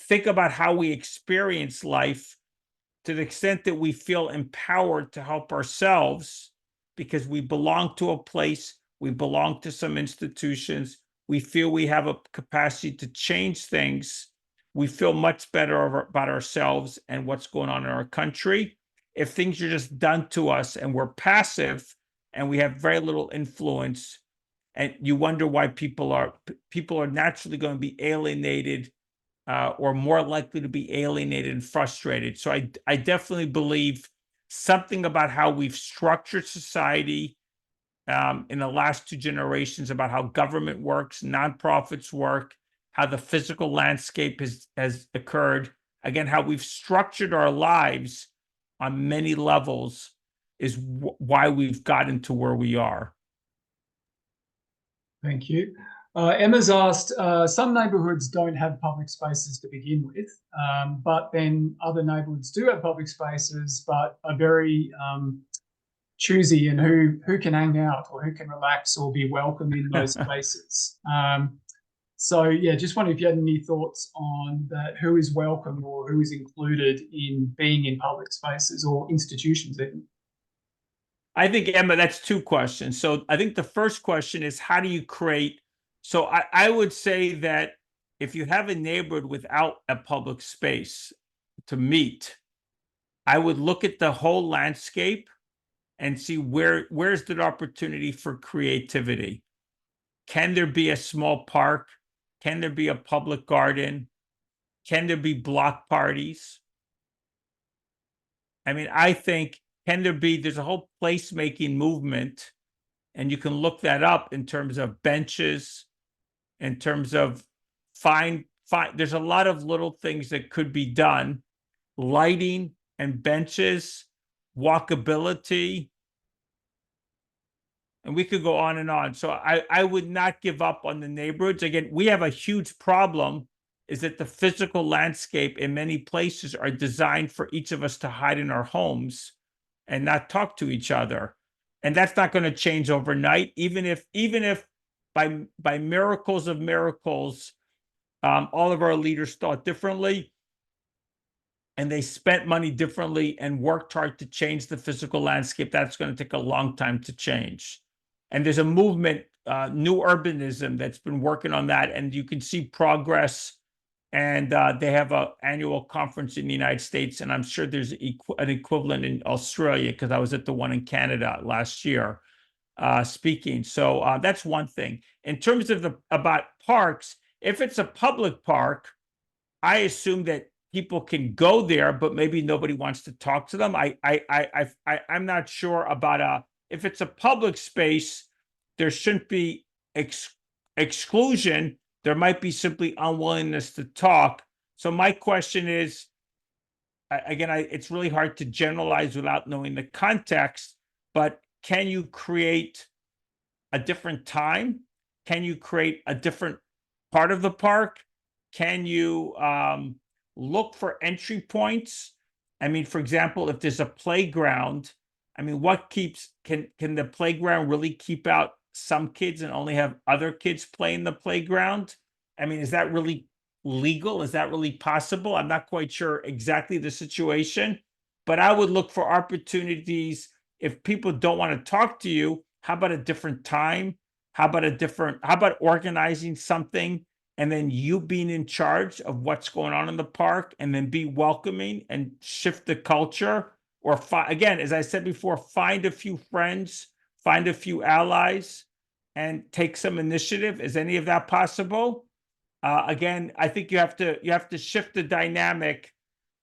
Think about how we experience life to the extent that we feel empowered to help ourselves because we belong to a place, we belong to some institutions, we feel we have a capacity to change things, we feel much better about ourselves and what's going on in our country. If things are just done to us and we're passive and we have very little influence, and you wonder why people are naturally going to be alienated or more likely to be alienated and frustrated. So I definitely believe something about how we've structured society in the last 2 generations, about how government works, nonprofits work, how the physical landscape has occurred, again, how we've structured our lives on many levels is why we've gotten to where we are. Thank you. Emma's asked, some neighbourhoods don't have public spaces to begin with, but then other neighbourhoods do have public spaces, but are very choosy in who can hang out or who can relax or be welcome in those spaces. So yeah, just wondering if you had any thoughts on that, who is welcome or who is included in being in public spaces or institutions even. I think, Emma, that's 2 questions. So I think the first question is, how do you create? So I would say that if you have a neighborhood without a public space to meet, I would look at the whole landscape and see where's the opportunity for creativity. Can there be a small park? Can there be a public garden? Can there be block parties? I mean, I think, there's a whole placemaking movement, and you can look that up in terms of benches, in terms of there's a lot of little things that could be done, lighting and benches, walkability, and we could go on and on. So I would not give up on the neighborhoods. Again, we have a huge problem, is that the physical landscape in many places are designed for each of us to hide in our homes and not talk to each other. And that's not going to change overnight, even if by miracles of miracles, all of our leaders thought differently and they spent money differently and worked hard to change the physical landscape. That's going to take a long time to change. And there's a movement, new urbanism, that's been working on that, and you can see progress. And they have an annual conference in the United States, and I'm sure there's an equivalent in Australia, because I was at the one in Canada last year speaking. So that's one thing. In terms of about parks, if it's a public park, I assume that people can go there, but maybe nobody wants to talk to them. I'm not sure about if it's a public space, there shouldn't be exclusion. There might be simply unwillingness to talk. So my question is, again, it's really hard to generalize without knowing the context, but can you create a different time? Can you create a different part of the park? Can you look for entry points? I mean, for example, if there's a playground, I mean, can the playground really keep out some kids and only have other kids play in the playground? I mean, is that really legal? Is that really possible? I'm not quite sure exactly the situation, but I would look for opportunities. If people don't want to talk to you, how about a different time? How about organizing something and then you being in charge of what's going on in the park, and then be welcoming and shift the culture? Or again, as I said before, find a few friends, find a few allies, and take some initiative. Is any of that possible? Again, I think you have to shift the dynamic,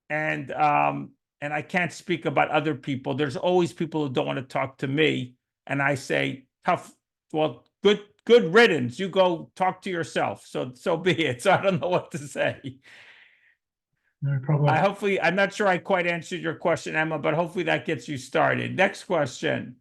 and I can't speak about other people. There's always people who don't want to talk to me, and I say, tough. Well, good riddance. You go talk to yourself. So be it. So I don't know what to say. No problem. I'm not sure I quite answered your question, Emma, but hopefully that gets you started. Next question.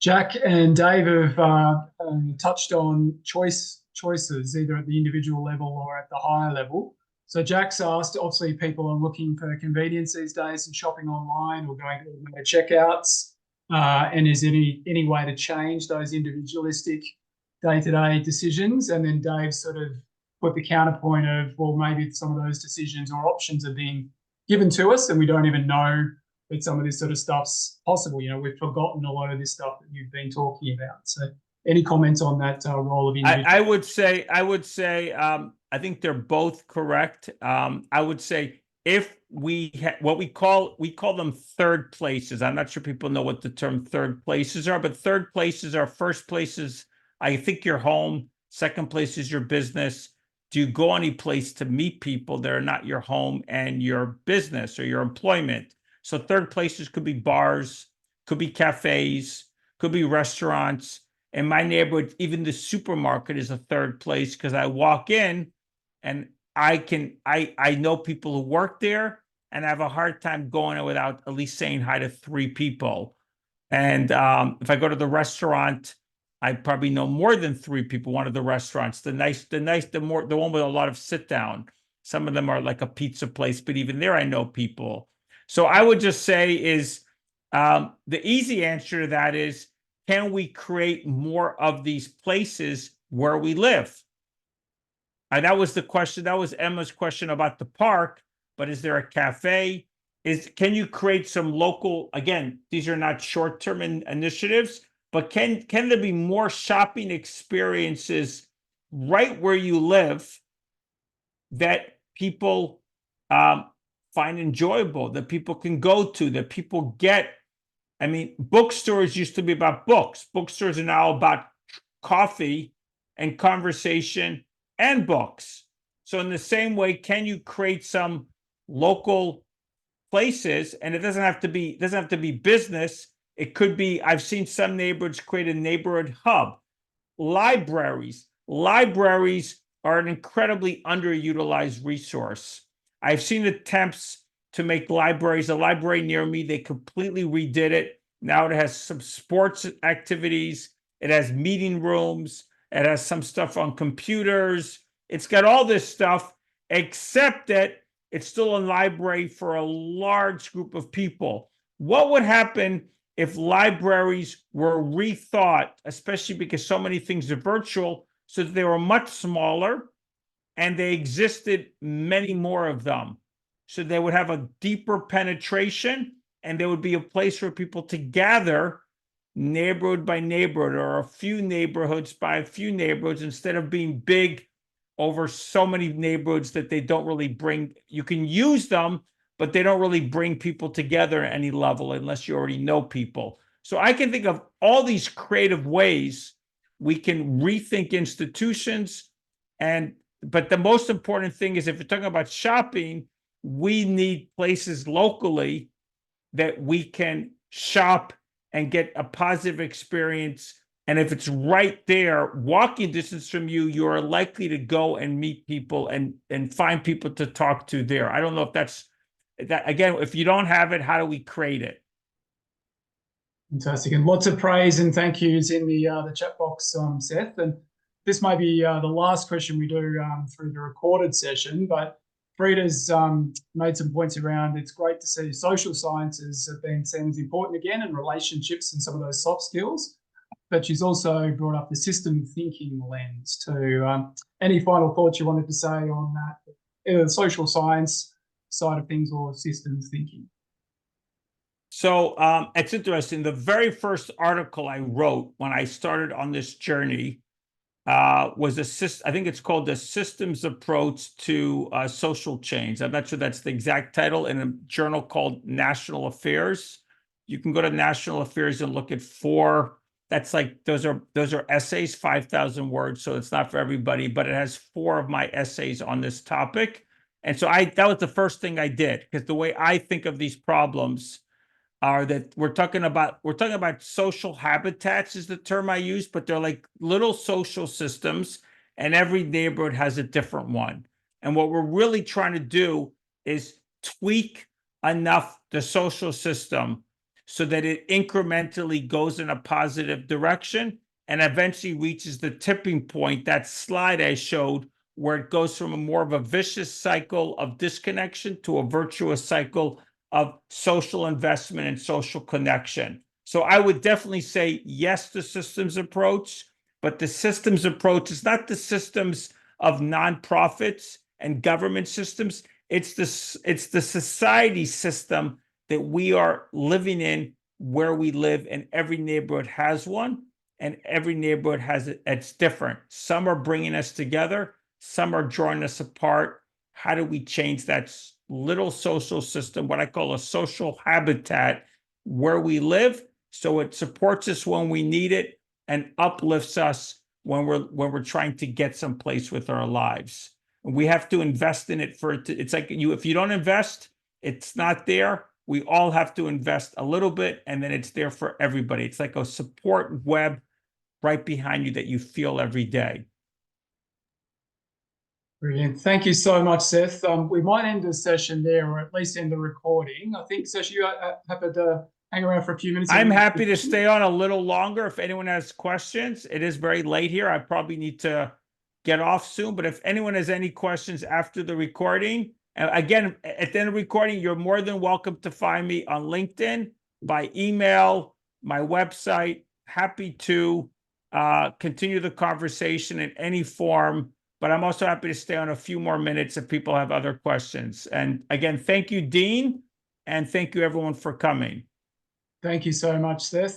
Jack and Dave have touched on choices, either at the individual level or at the higher level. So Jack's asked, obviously people are looking for convenience these days and shopping online or going to automated checkouts. And is any way to change those individualistic day-to-day decisions? And then Dave sort of put the counterpoint of, well, maybe some of those decisions or options are being given to us, and we don't even know that some of this sort of stuff's possible. You know, we've forgotten a lot of this stuff that you've been talking about. So any comments on that role of individual? I would say, I think they're both correct. I would say if we what we call them third places. I'm not sure people know what the term third places are, but third places are first places. I think your home. Second place is your business. Do you go any place to meet people that are not your home and your business or your employment? So third places could be bars, could be cafes, could be restaurants. In my neighborhood, even the supermarket is a third place because I walk in and I know people who work there, and I have a hard time going in without at least saying hi to 3 people. And if I go to the restaurant, I probably know more than 3 people. One of the restaurants, the one with a lot of sit down. Some of them are like a pizza place, but even there I know people. So I would just say is the easy answer to that is, can we create more of these places where we live? And that was the question. That was Emma's question about the park. But is there a cafe? Can you create some local? Again, these are not short-term initiatives, but can there be more shopping experiences right where you live that people find enjoyable, that people can go to, that people get? I mean, bookstores used to be about books. Bookstores are now about coffee and conversation and books. So in the same way, can you create some local places? And it doesn't have to be business. It could be, I've seen some neighborhoods create a neighborhood hub. Libraries are an incredibly underutilized resource. I've seen attempts to make libraries. A library near me, they completely redid it. Now it has some sports activities. It has meeting rooms. It has some stuff on computers. It's got all this stuff, except that it's still a library for a large group of people. What would happen if libraries were rethought, especially because so many things are virtual, so that they were much smaller and they existed many more of them? So they would have a deeper penetration, and there would be a place for people to gather neighborhood by neighborhood, or a few neighborhoods by a few neighborhoods, instead of being big over so many neighborhoods that they don't really bring. You can use them, but they don't really bring people together at any level unless you already know people. So I can think of all these creative ways we can rethink institutions. But the most important thing is, if you're talking about shopping, we need places locally that we can shop and get a positive experience. And if it's right there, walking distance from you, you are likely to go and meet people and find people to talk to there. I don't know if that's that. Again, if you don't have it, how do we create it? Fantastic, and lots of praise and thank yous in the chat box, Seth. And this may be the last question we do through the recorded session, but Frida's made some points around. It's great to see social sciences have been seen as important again, and relationships and some of those soft skills. But she's also brought up the system thinking lens too. Any final thoughts you wanted to say on that, either the social science side of things or systems thinking? So it's interesting. The very first article I wrote when I started on this journey was I think it's called the Systems Approach to Social Change. I'm not sure that's the exact title, in a journal called National Affairs. You can go to National Affairs and look at 4. That's like, those are essays, 5,000 words. So it's not for everybody, but it has 4 of my essays on this topic. And so that was the first thing I did, because the way I think of these problems are that we're talking about social habitats is the term I use, but they're like little social systems, and every neighborhood has a different one. And what we're really trying to do is tweak enough the social system so that it incrementally goes in a positive direction and eventually reaches the tipping point, that slide I showed, where it goes from a more of a vicious cycle of disconnection to a virtuous cycle of social investment and social connection. So I would definitely say yes to systems approach, but the systems approach is not the systems of nonprofits and government systems. it's the society system that we are living in where we live, and every neighborhood has one, and every neighborhood has it's different. Some are bringing us together, some are drawing us apart. How do we change that little social system, what I call a social habitat, where we live, so it supports us when we need it and uplifts us when we're trying to get someplace with our lives. We have to invest in it for it to, it's like if you don't invest, it's not there. We all have to invest a little bit, and then it's there for everybody. It's like a support web right behind you that you feel every day. Brilliant. Thank you so much, Seth. We might end the session there, or at least end the recording. I think, Seth, you are happy to hang around for a few minutes. I'm happy to stay on a little longer if anyone has questions. It is very late here. I probably need to get off soon, but if anyone has any questions after the recording, again, at the end of the recording, you're more than welcome to find me on LinkedIn, by email, my website. Happy to continue the conversation in any form, but I'm also happy to stay on a few more minutes if people have other questions. And again, thank you, Dean, and thank you everyone for coming. Thank you so much, Seth.